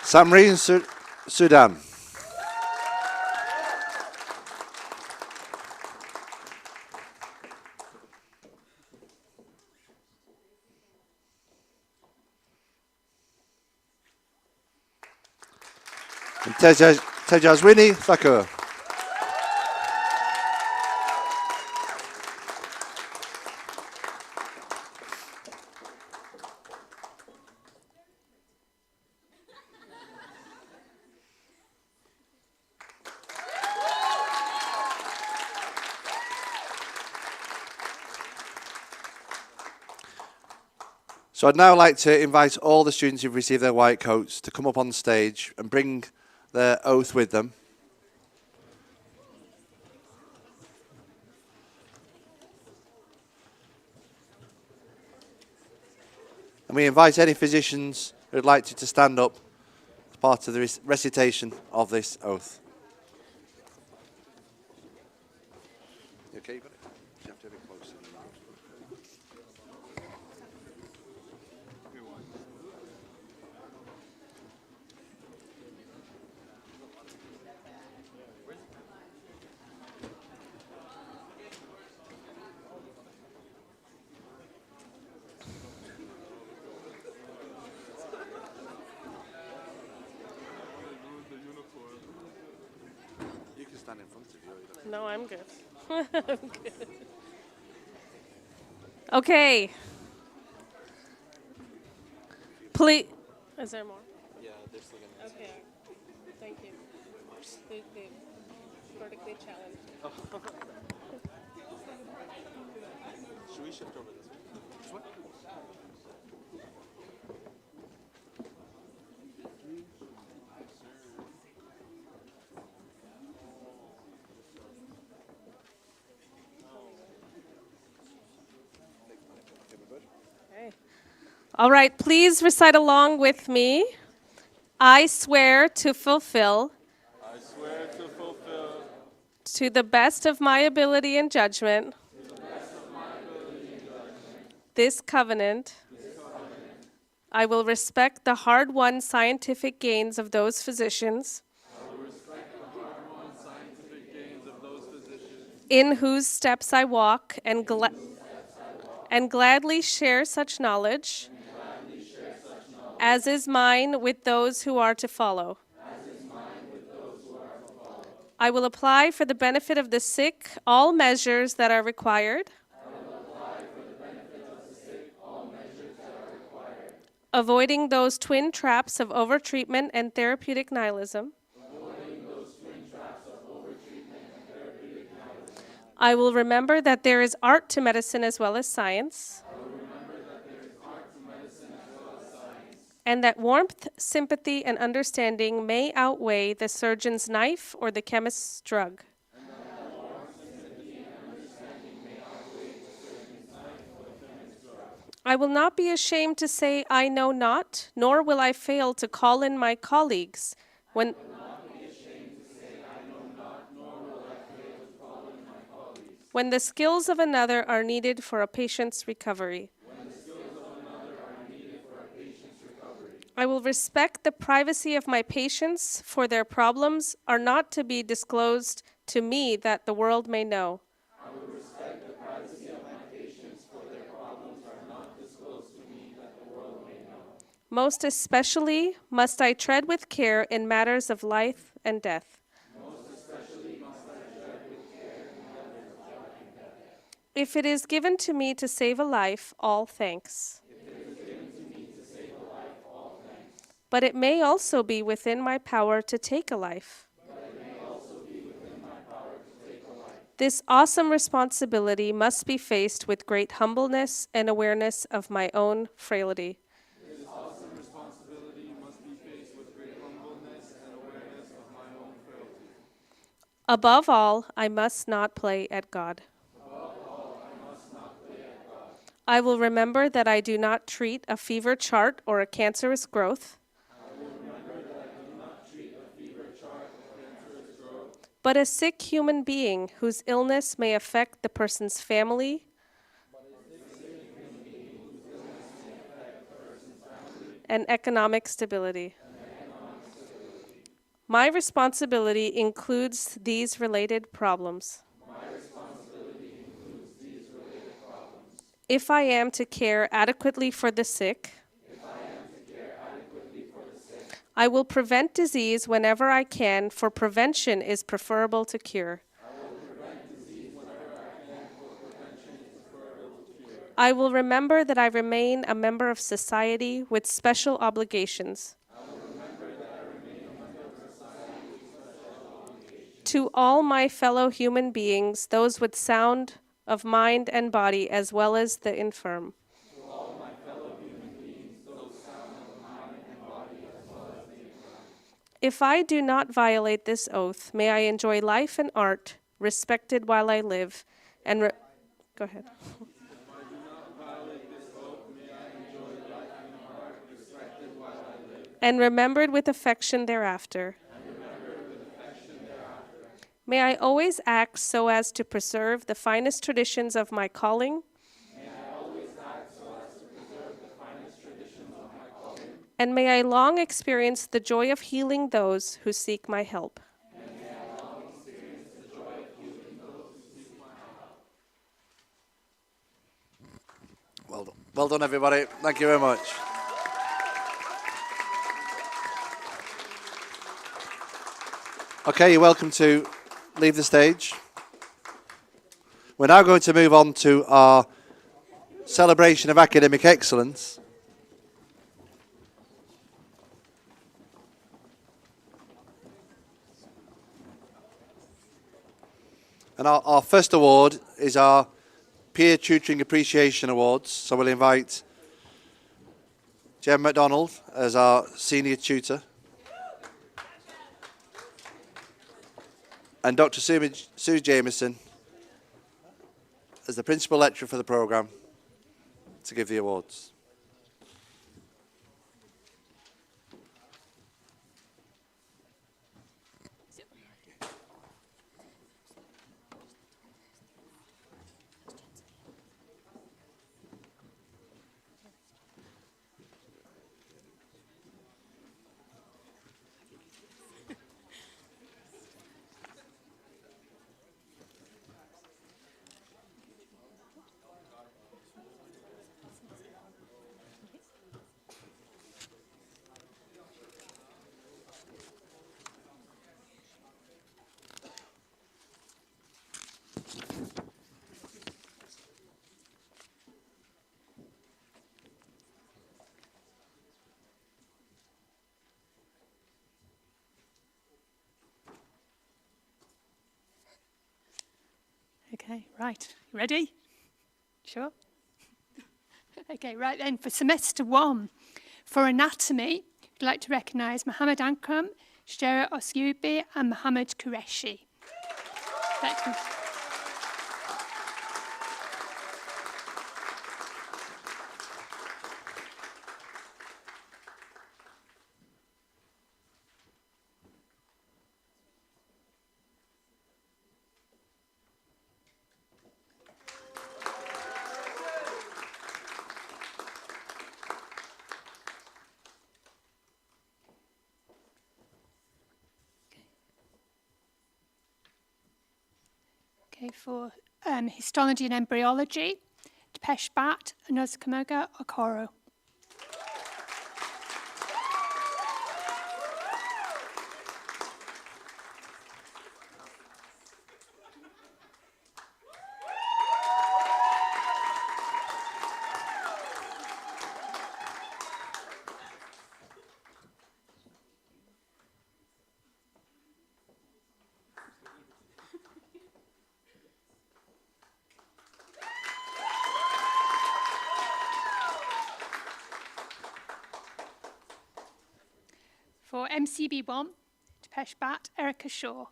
Samreen Sudan. And Tejaswini Thakur. So I'd now like to invite all the students who've received their white coats to come up on stage and bring their oath with them. And we invite any physicians who'd like to stand up as part of the recitation of this oath. You okay, you got it? You have to have it closer. You can stand in front of you.
No, I'm good. I'm good. Okay. Please. Is there more?
Yeah, they're still going to
Okay. Thank you. They vertically challenged.
Should we shift over this way? This way?
Okay. All right, please recite along with me. I swear to fulfill.
I swear to fulfill.
To the best of my ability and judgment. This covenant. I will respect the hard-won scientific gains of those physicians. In whose steps I walk and gladly share such knowledge as is mine with those who are to follow. I will apply for the benefit of the sick all measures that are required. Avoiding those twin traps of overtreatment and therapeutic nihilism. I will remember that there is art to medicine as well as science. And that warmth, sympathy, and understanding may outweigh the surgeon's knife or the chemist's drug. I will not be ashamed to say I know not, nor will I fail to call in my colleagues when the skills of another are needed for a patient's recovery. I will respect the privacy of my patients, for their problems are not to be disclosed to me that the world may know. Most especially must I tread with care in matters of life and death. If it is given to me to save a life, all thanks. But it may also be within my power to take a life. This awesome responsibility must be faced with great humbleness and awareness of my own frailty. Above all, I must not play at God. I will remember that I do not treat a fever chart or a cancerous growth, but a sick human being whose illness may affect the person's family, and economic stability. My responsibility includes these related problems. If I am to care adequately for the sick, I will prevent disease whenever I can, for prevention is preferable to cure. I will remember that I remain a member of society with special obligations. To all my fellow human beings, those with sound of mind and body, as well as the infirm. If I do not violate this oath, may I enjoy life and art, respected while I live, and go ahead. And remembered with affection thereafter. May I always act so as to preserve the finest traditions of my calling. And may I long experience the joy of healing those who seek my help.
Well done. Well done, everybody. Thank you very much. Okay, you're welcome to leave the stage. We're now going to move on to our celebration of academic excellence. And our first award is our Peer Tutoring Appreciation Awards. So we'll invite Jem MacDonald as our senior tutor and Dr. Sue Jameson as the principal lecturer for the programme to give the awards.
Okay, right. You ready? Sure? Okay, right then, for semester 1, for anatomy, I'd like to recognise Mohammed Ankram, Shtera Osyubi and Mohammed Qureshi. Thank you. Okay, for histology and embryology, Depeche Bat and Ozukamoga Okoro. For MCB1, Depeche Bat, Erica Shaw.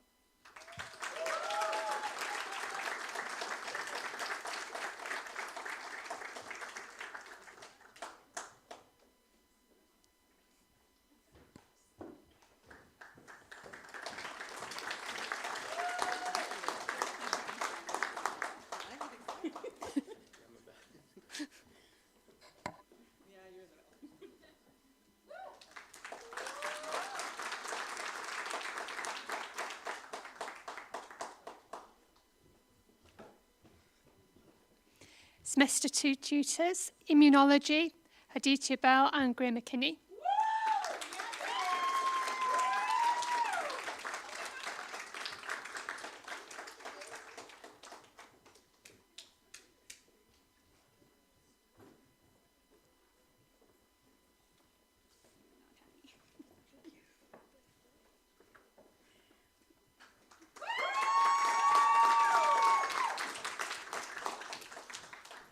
Semester 2 tutors, immunology, Haditya Bell and Greer McKinney.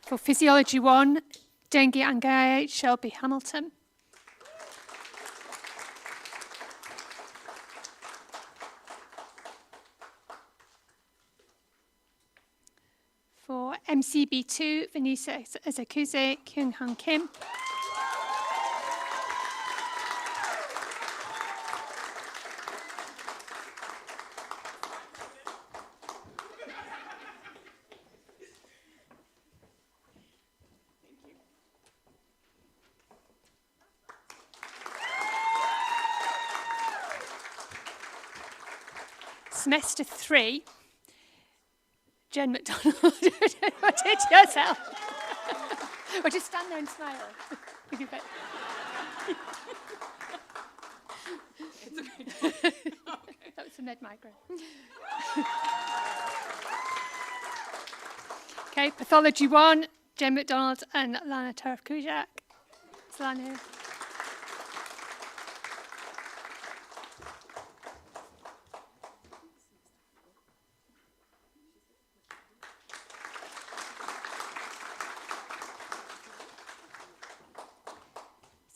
For Physiology 1, Dengue Angaye, Shelby Hamilton. For MCB2, Vanessa Ezakuze, Kyung Han Kim. Semester 3, Jen McDonald. What did yourself? Or just stand there and smile. That was from Ed Micro. Okay, Pathology 1, Jen McDonald and Lana Taraf-Kujak. Is Lana here?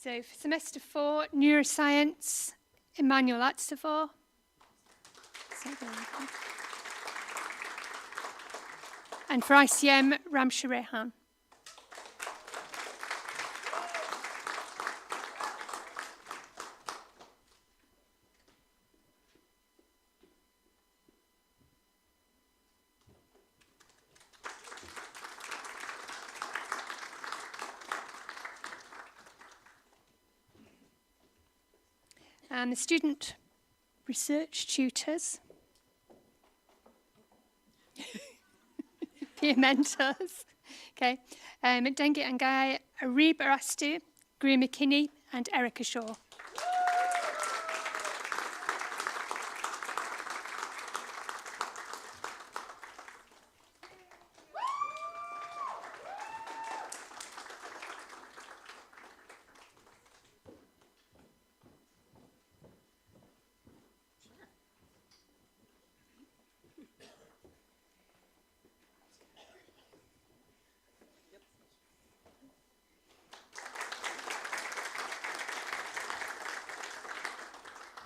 So for semester 4, neuroscience, Emmanuel Atsafor. And for ICM, Ramsha Rehan. And the student research tutors, peer mentors, okay, Dengue Angai, Arib Arastu, Greer McKinney, and Erica Shaw.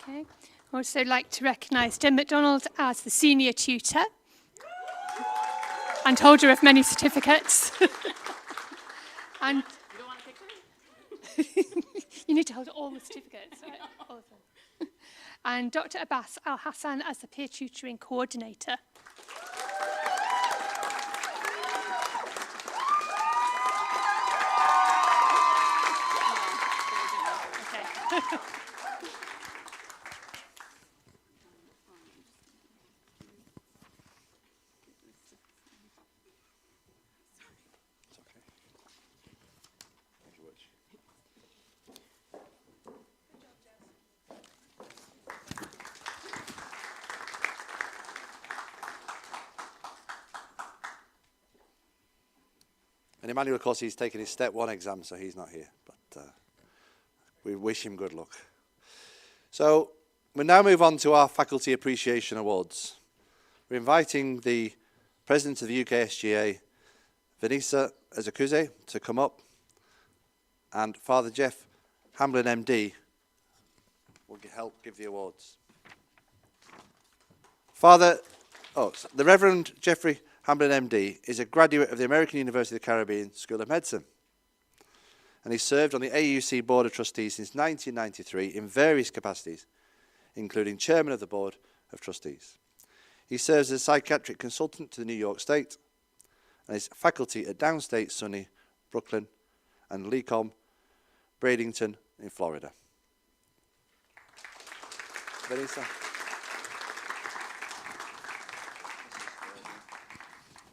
Okay. I'd also like to recognise Jen MacDonald as the senior tutor and holder of many certificates. And
You don't want a picture?
you need to hold all the certificates, right? All of them. And Dr. Abbas Al Hassan as the peer tutoring coordinator. Okay.
And Emmanuel, of course, he's taking his step 1 exam, so he's not here. But we wish him good luck. So we'll now move on to our Faculty Appreciation Awards. We're inviting the President of the UK SGA, Vanessa Ezekwuze, to come up. And Father Jeff Hamblin, MD, will help give the awards. The Reverend Jeffrey Hamblin, MD, is a graduate of the American University of the Caribbean School of Medicine. And he served on the AUC Board of Trustees since 1993 in various capacities, including Chairman of the Board of Trustees. He serves as a psychiatric consultant to the New York State and is faculty at Downstate SUNY, Brooklyn, and LECOM, Bradenton in Florida. Vanessa.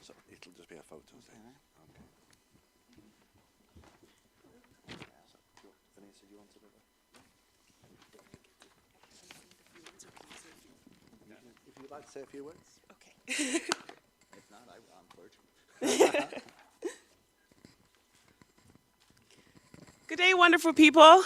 So it'll just be a photo. Okay. So, Vanessa, do you want to do that? If you'd like to say a few words.
Okay.
If not, I'm clergy.
Good day, wonderful people.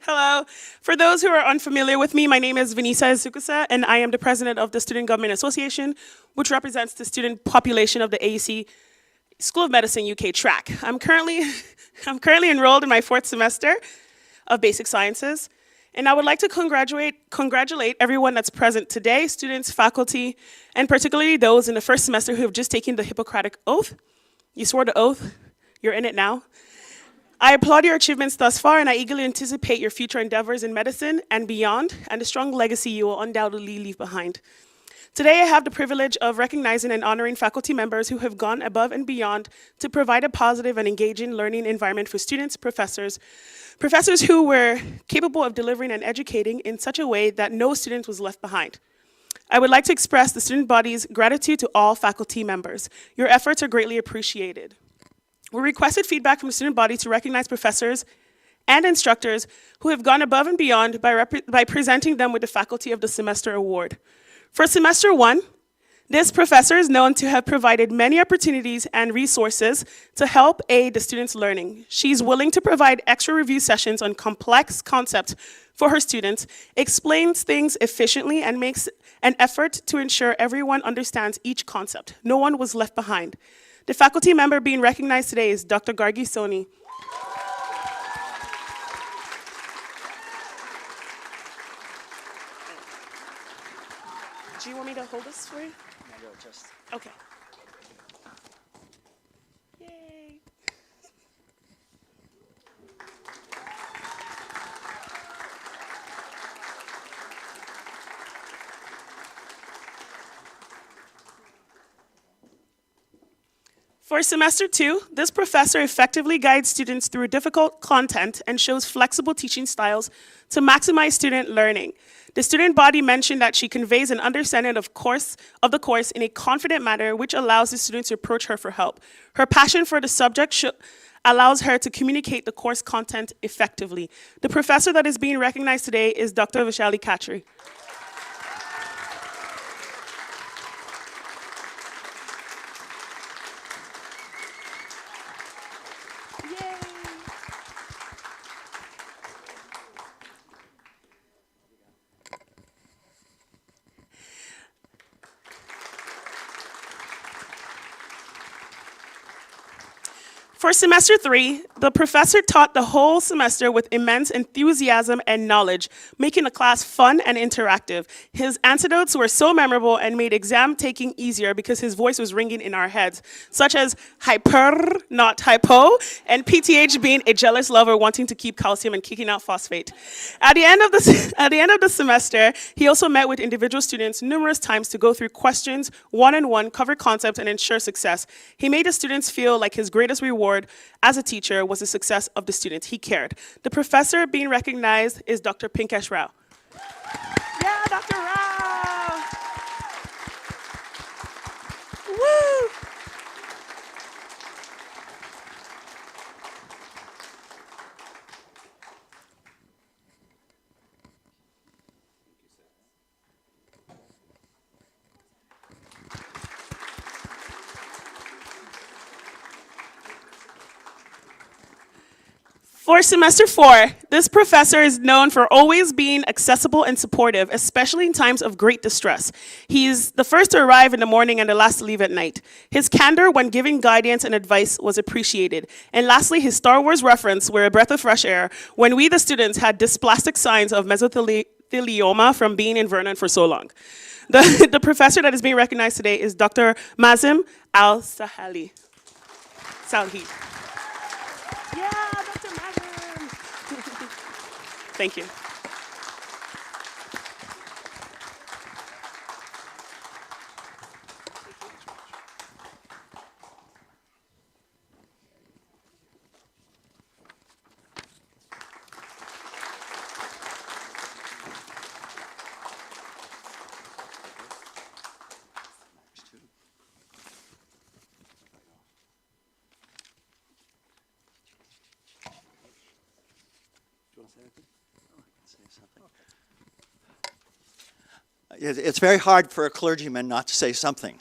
Hello. For those who are unfamiliar with me, my name is Vanessa Ezekwuze, and I am the president of the Student Government Association, which represents the student population of the AUC School of Medicine UK track. I'm currently enrolled in my 4th semester of Basic Sciences, and I would like to congratulate everyone that's present today, students, faculty, and particularly those in the 1st semester who have just taken the Hippocratic Oath. You swore the oath. You're in it now. I applaud your achievements thus far, and I eagerly anticipate your future endeavors in medicine and beyond, and the strong legacy you will undoubtedly leave behind. Today, I have the privilege of recognizing and honoring faculty members who have gone above and beyond to provide a positive and engaging learning environment for students, professors who were capable of delivering and educating in such a way that no student was left behind. I would like to express the student body's gratitude to all faculty members. Your efforts are greatly appreciated. We requested feedback from the student body to recognize professors and instructors who have gone above and beyond by presenting them with the Faculty of the Semester Award. For semester 1, this professor is known to have provided many opportunities and resources to help aid the students' learning. She's willing to provide extra review sessions on complex concepts for her students, explains things efficiently, and makes an effort to ensure everyone understands each concept. No one was left behind. The faculty member being recognized today is Dr. Gargi Soni. Do you want me to hold this for you?
No, just.
Okay. Yay. For semester 2, this professor effectively guides students through difficult content and shows flexible teaching styles to maximize student learning. The student body mentioned that she conveys an understanding of the course in a confident manner, which allows the students to approach her for help. Her passion for the subject allows her to communicate the course content effectively. The professor that is being recognized today is Dr. Vishali Khatri. For semester 3, The professor taught the whole semester with immense enthusiasm and knowledge, making the class fun and interactive. His anecdotes were so memorable and made exam taking easier because his voice was ringing in our heads, such as hyper, not hypo, and PTH being a jealous lover wanting to keep calcium and kicking out phosphate. At the end of the semester, he also met with individual students numerous times to go through questions, one-on-one, cover concepts, and ensure success. He made the students feel like his greatest reward as a teacher was the success of the students. He cared. The professor being recognized is Dr. Pinkesh Rao. Yeah, Dr. Rao! Woo! For semester 4, this professor is known for always being accessible and supportive, especially in times of great distress. He's the first to arrive in the morning and the last to leave at night. His candor when giving guidance and advice was appreciated. And lastly, his Star Wars reference were a breath of fresh air when we, the students, had dysplastic signs of mesothelioma from being in Vernon for so long. The professor that is being recognized today is Dr. Mazim Al-Sahali. Salhi. Yeah, Dr. Mazim. Thank you.
It's very hard for a clergyman not to say something,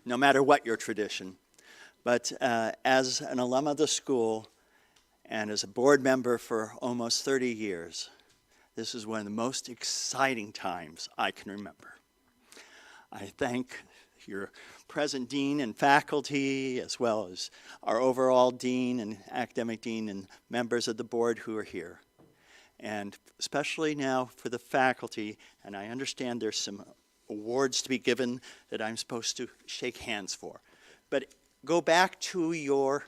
no matter what your tradition. But as an alum of the school and as a board member for almost 30 years, this is one of the most exciting times I can remember. I thank your present dean and faculty, as well as our overall dean and academic dean and members of the board who are here. And especially now for the faculty, and I understand there's some awards to be given that I'm supposed to shake hands for. But go back to your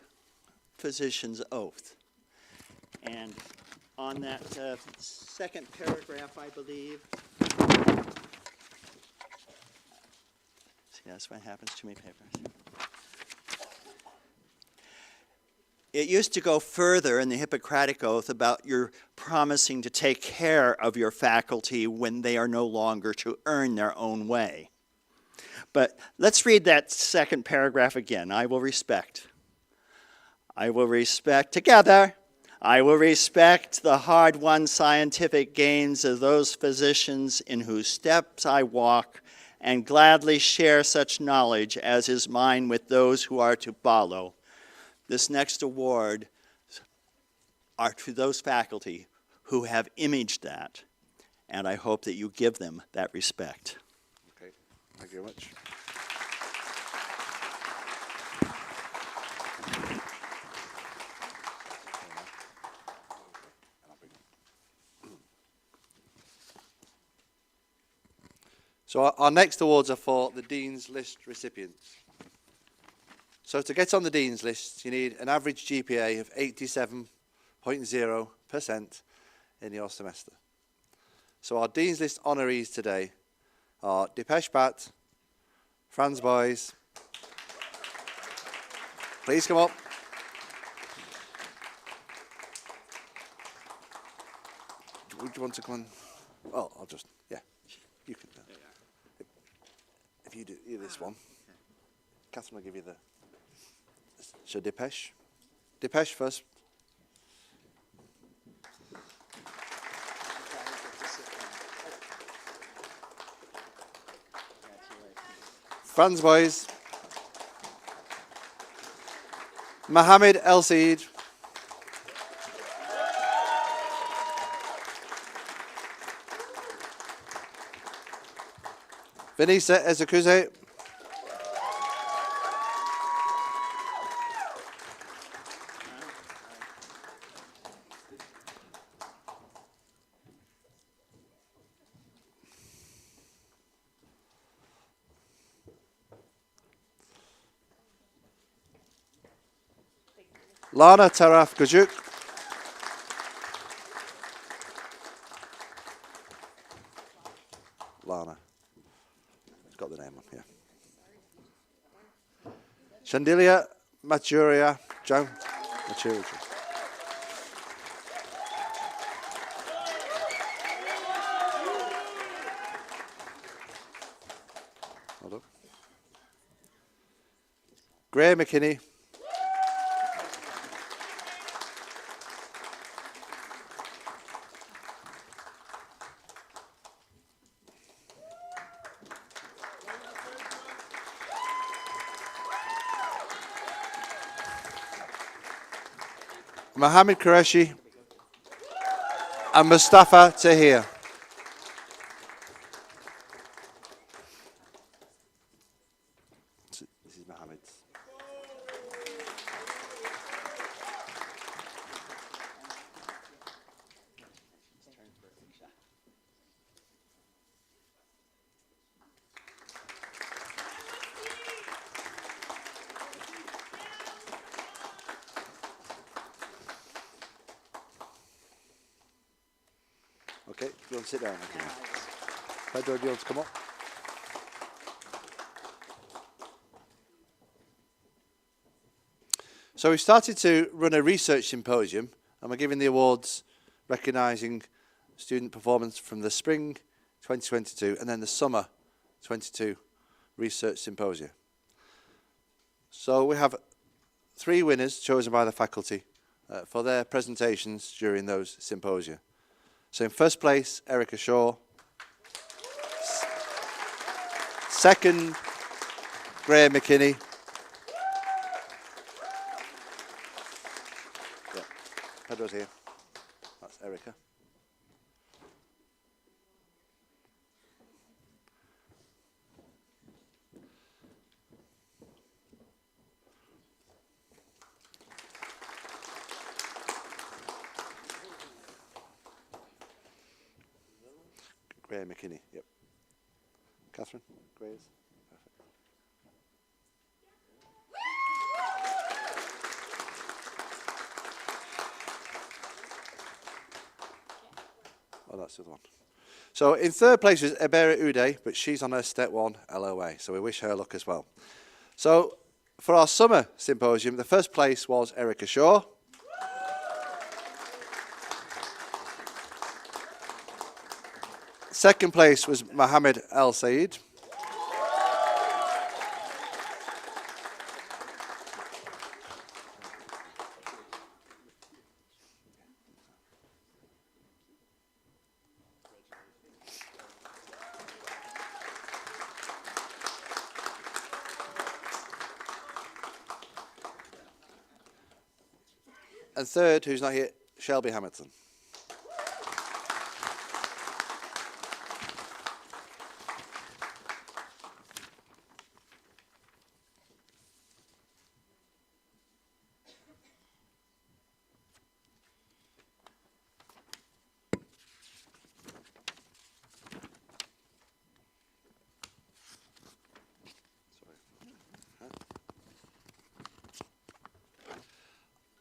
physician's oath. And on that second paragraph, I believe, see, that's what happens to me, papers. It used to go further in the Hippocratic Oath about your promising to take care of your faculty when they are no longer to earn their own way. But let's read that second paragraph again. I will respect. I will respect, together, I will respect the hard-won scientific gains of those physicians in whose steps I walk, and gladly share such knowledge as is mine with those who are to follow. This next award are to those faculty who have imaged that, and I hope that you give them that respect.
Okay, thank you very much. So our next awards are for the Dean's List recipients. So to get on the Dean's List, you need an average GPA of 87.0% in your semester. So our Dean's List honorees today are Dipesh Bhatt, Franz Boys. Please come up. Would you want to come on? Oh, I'll just, yeah, you can. If you do this one, Catherine will give you the. So Dipesh first. Franz Boys. Mohammed El Said. Vanessa Ezekwuze. Lana Taraf Gajuk. Lana. It's got the name on here. Shandilia Machuria Jang. Machuria. Hold up. Gray McKinney. Mohammed Qureshi and Mustafa Tahir. This is Mohammed. Okay, do you want to sit down? Pedro, do you want to come up? So we started to run a research symposium, and we're giving the awards recognising student performance from the spring 2022 and then the summer 22 research symposia. So we have 3 winners chosen by the faculty for their presentations during those symposia. So in first place, Erica Shaw. Second, Graham McKinney. Yeah, Pedro's here. That's Erica. Graham McKinney, yep. Catherine, Grays. Perfect. Oh, that's the other one. So in third place is Ebera Uday, but she's on her step 1 LOA, so we wish her luck as well. So for our summer symposium, the first place was Erica Shaw. Second place was Mohammed Al Saeed. And third, who's not here, Shelby Hamilton.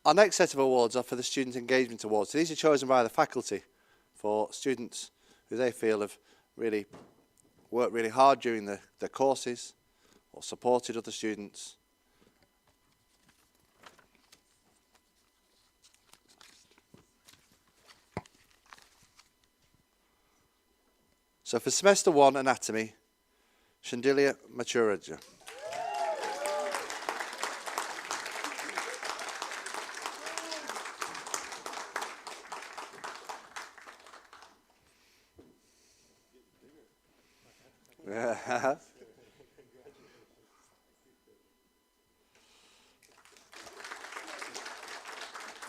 Our next set of awards are for the Student Engagement Awards. So these are chosen by the faculty for students who they feel have really worked really hard during their courses or supported other students. So for Semester 1 Anatomy, Shandilia Machuraja.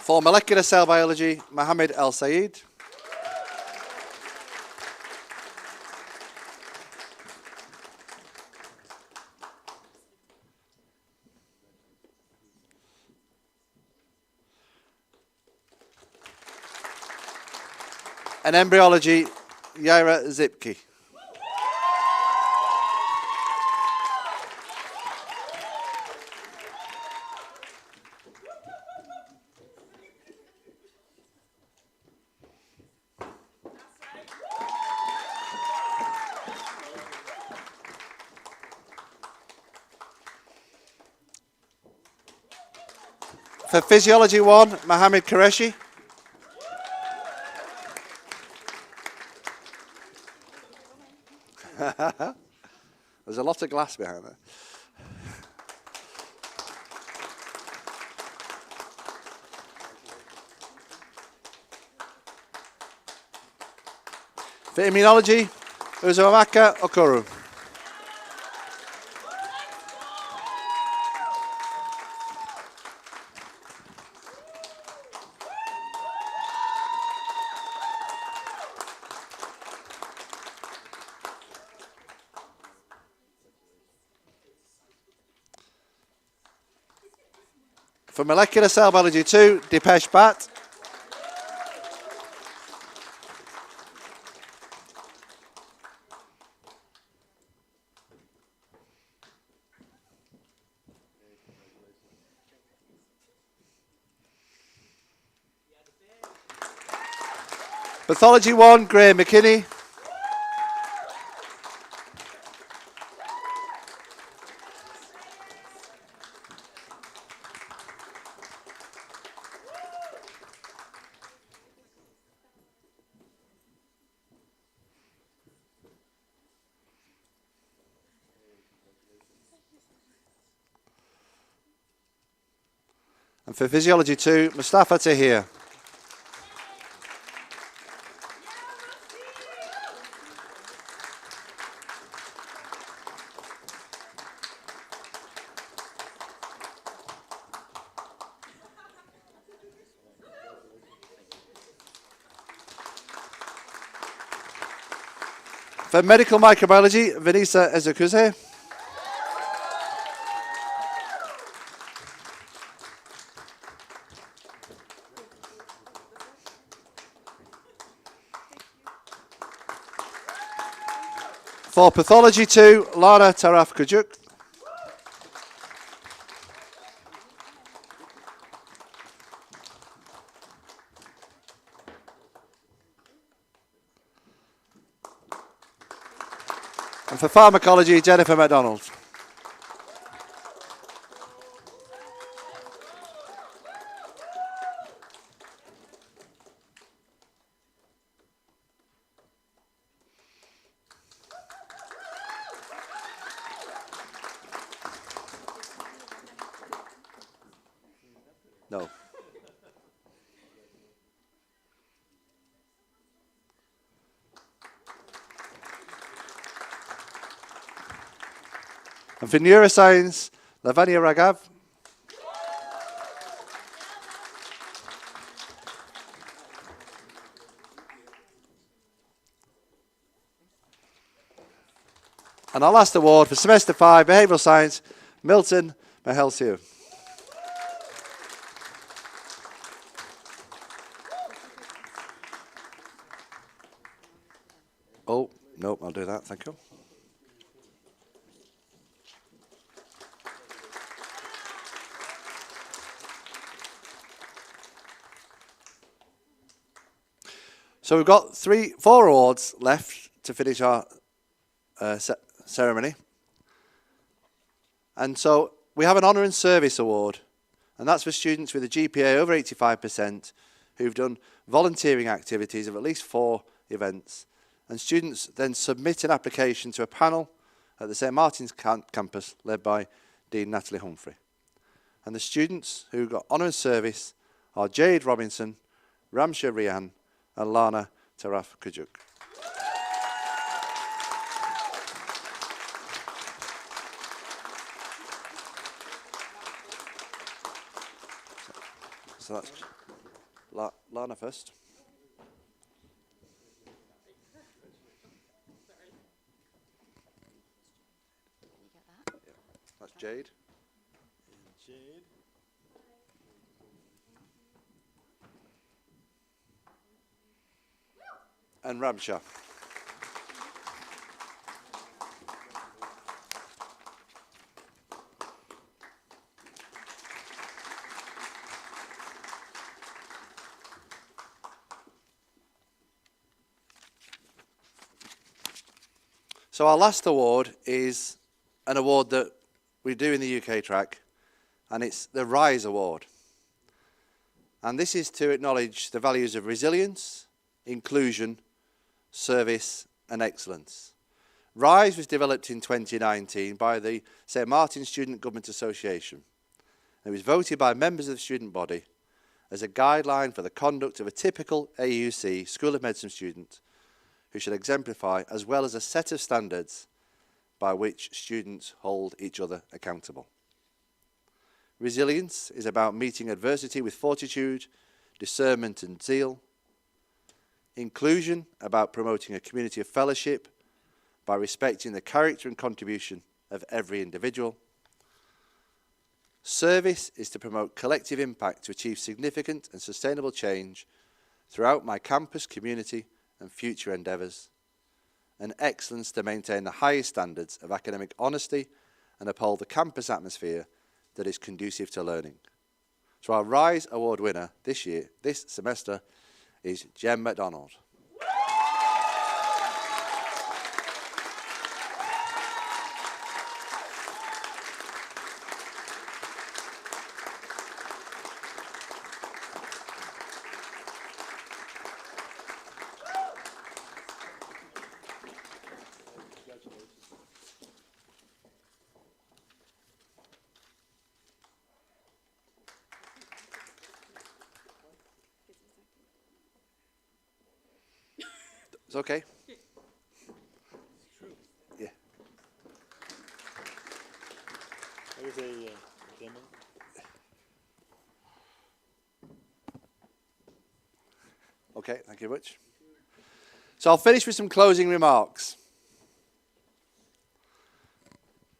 For Molecular Cell Biology, Mohammed Al Saeed. And Embryology, Yaira Zipke. For Physiology 1, Mohammed Qureshi. There's a lot of glass behind there. For Immunology, Uzumaka Okoro. For Molecular Cell Biology 2, Dipesh Bhatt. Pathology 1, Graham McKinney. And for Physiology 2, Mustafa Tahir. For Medical Microbiology, Vanessa Ezekwuze. For Pathology 2, Lana Taraf Kujuk. And for Pharmacology, Jennifer MacDonald. No. And for Neuroscience, Lavanya Raghav. And our last award for Semester 5, Behavioural Science, Milton Mahelsiu. Oh, no, I'll do that, thank you. So we've got 4 awards left to finish our ceremony. And so we have an Honour and Service Award, and that's for students with a GPA over 85% who've done volunteering activities of at least 4 events. And students then submit an application to a panel at the St Martin's campus led by Dean Natalie Humphrey. And the students who got Honour and Service are Jade Robinson, Ramsha Rian, and Lana Taraf Kujuk. So that's Lana first. That's Jade.
Jade.
And Ramsha. So our last award is an award that we do in the UK track, and it's the RISE Award. And this is to acknowledge the values of resilience, inclusion, service and excellence. RISE was developed in 2019 by the St Martin's Student Government Association. It was voted by members of the student body as a guideline for the conduct of a typical AUC School of Medicine student who should exemplify, as well as a set of standards by which students hold each other accountable. Resilience is about meeting adversity with fortitude, discernment and zeal. Inclusion, about promoting a community of fellowship by respecting the character and contribution of every individual. Service is to promote collective impact to achieve significant and sustainable change throughout my campus, community and future endeavours. And excellence to maintain the highest standards of academic honesty and uphold the campus atmosphere that is conducive to learning. So our RISE Award winner this semester, is Jem MacDonald. It's okay. Yeah.
There's a demo.
Okay, thank you very much. So I'll finish with some closing remarks.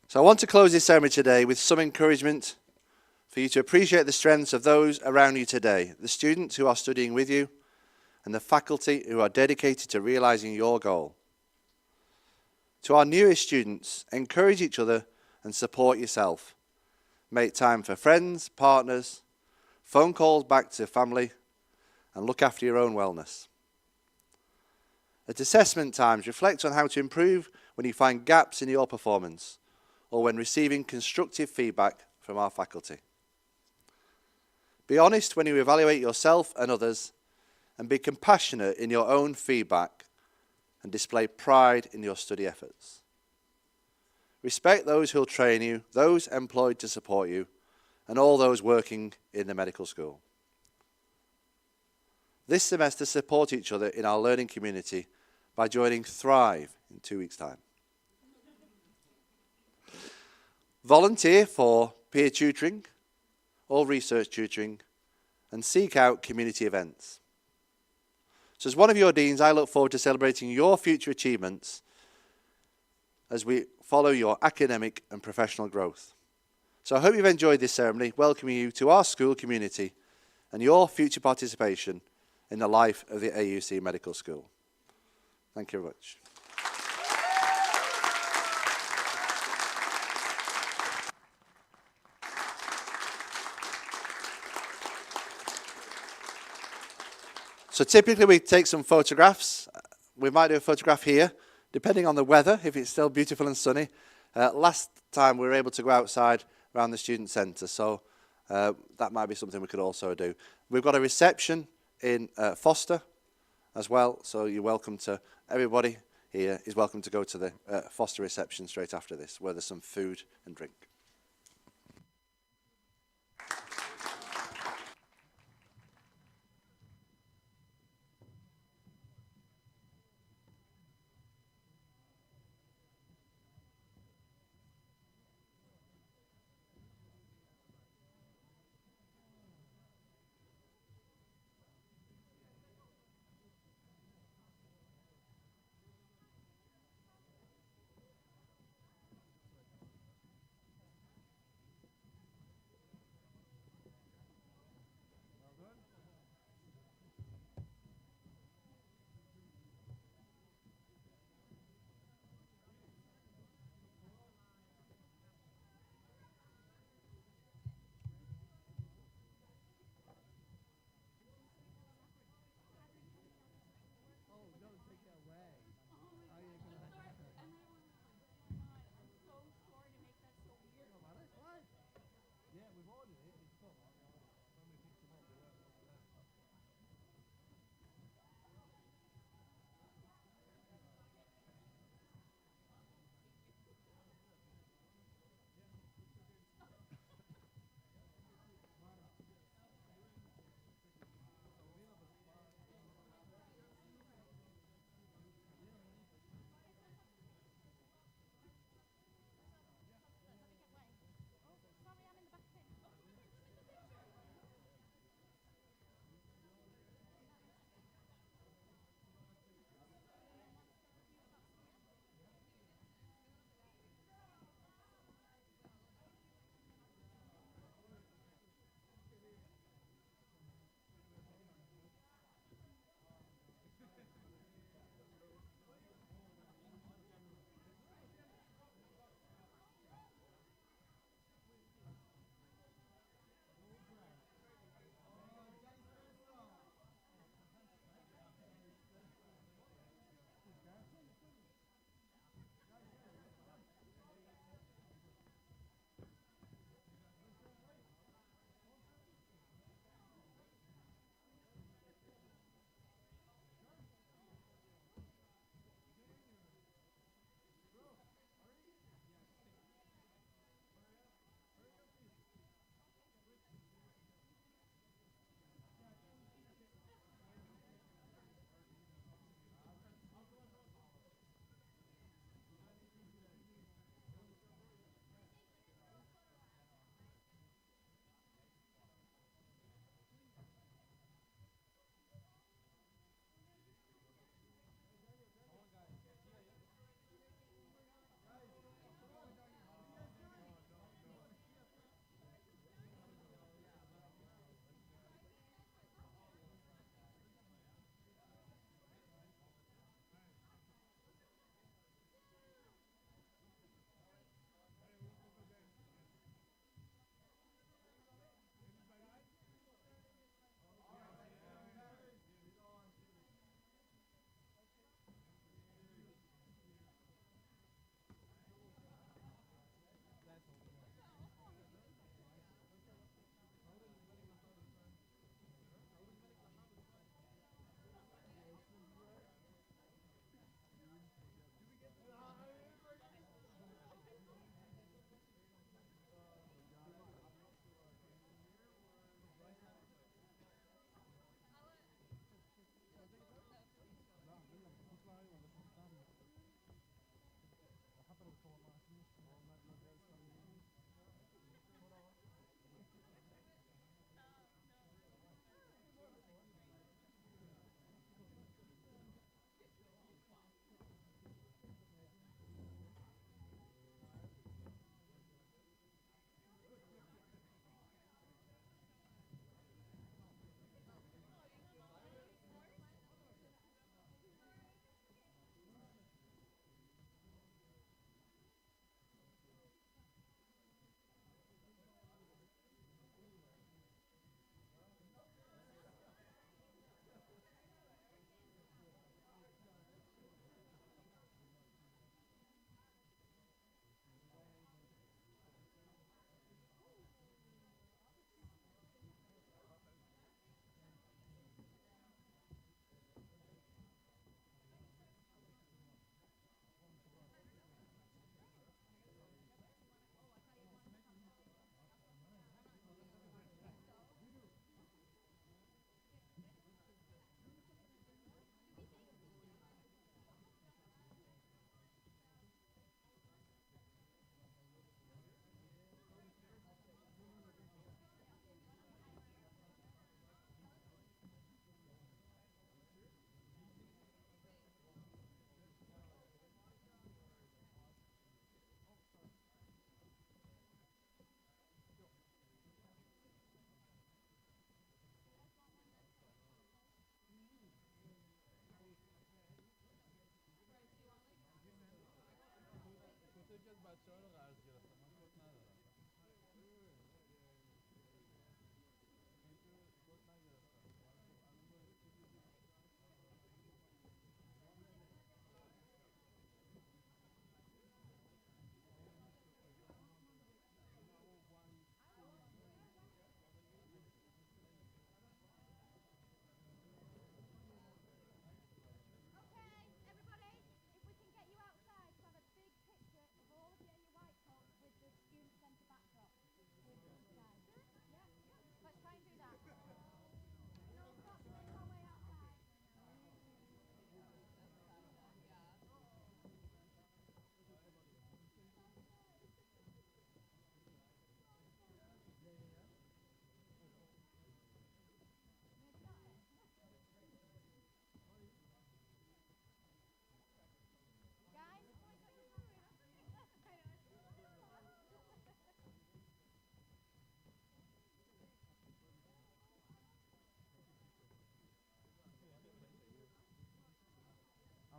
So I want to close this ceremony today with some encouragement for you to appreciate the strengths of those around you today, the students who are studying with you, and the faculty who are dedicated to realising your goal. To our newest students, encourage each other and support yourself. Make time for friends, partners, phone calls back to family, and look after your own wellness. At assessment times, reflect on how to improve when you find gaps in your performance or when receiving constructive feedback from our faculty. Be honest when you evaluate yourself and others, and be compassionate in your own feedback and display pride in your study efforts. Respect those who will train you, those employed to support you, and all those working in the medical school. This semester, support each other in our learning community by joining Thrive in 2 weeks' time. Volunteer for peer tutoring or research tutoring and seek out community events. So as one of your deans, I look forward to celebrating your future achievements as we follow your academic and professional growth. So I hope you've enjoyed this ceremony, welcoming you to our school community and your future participation in the life of the AUC Medical School. Thank you very much. So typically we take some photographs. We might do a photograph here, depending on the weather, if it's still beautiful and sunny. Last time we were able to go outside around the student centre, so that might be something we could also do. We've got a reception in Foster as well, so you're welcome to, everybody here is welcome to go to the Foster reception straight after this, where there's some food and drink.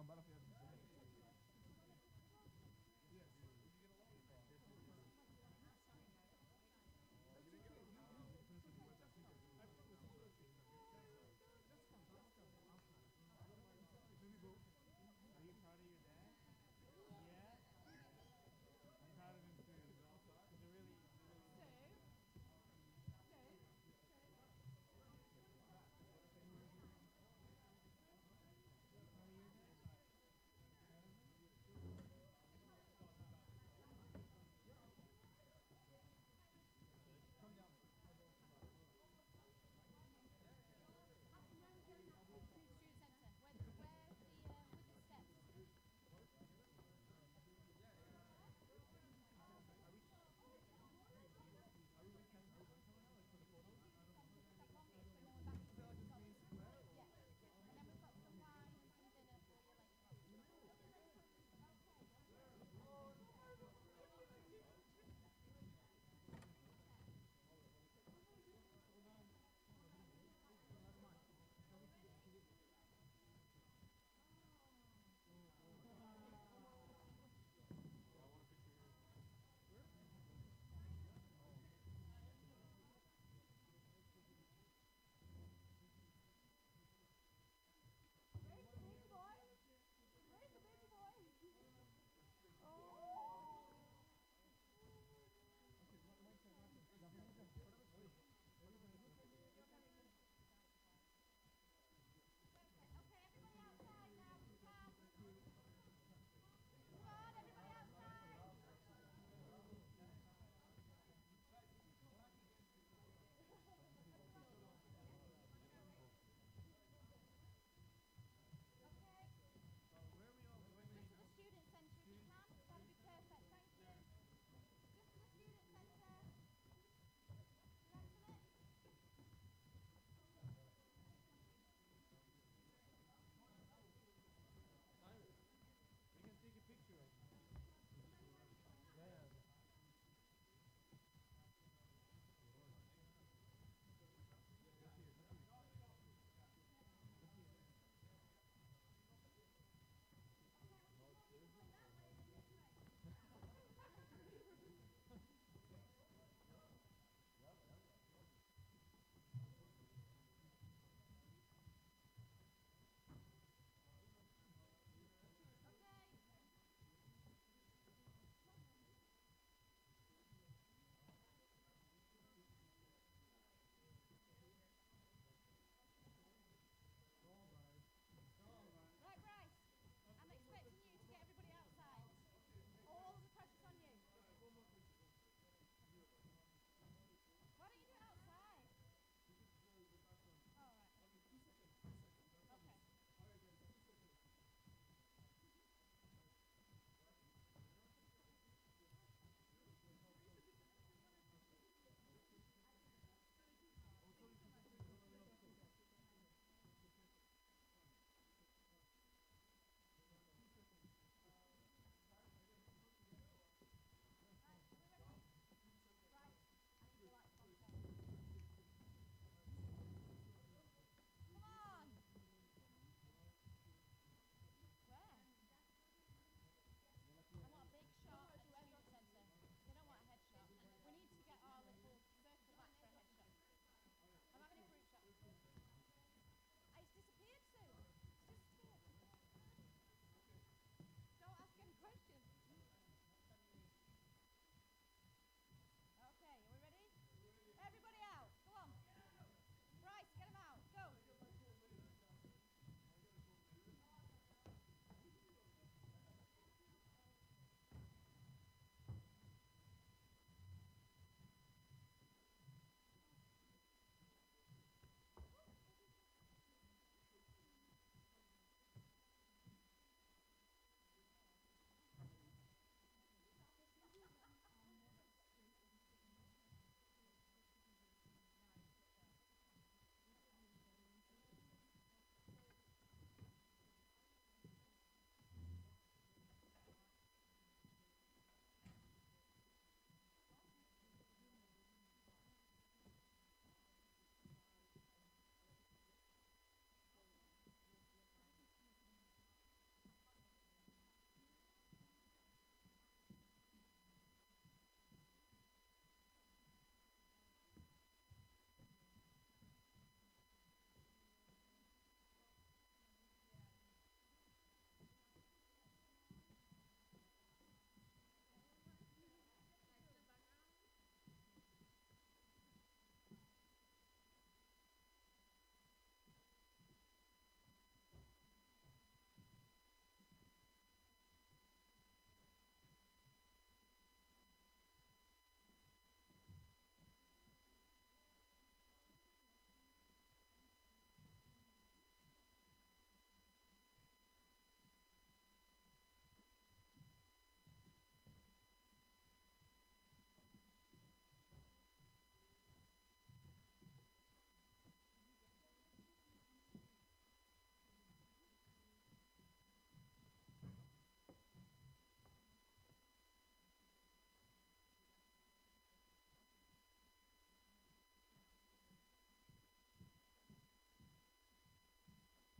Battlefield.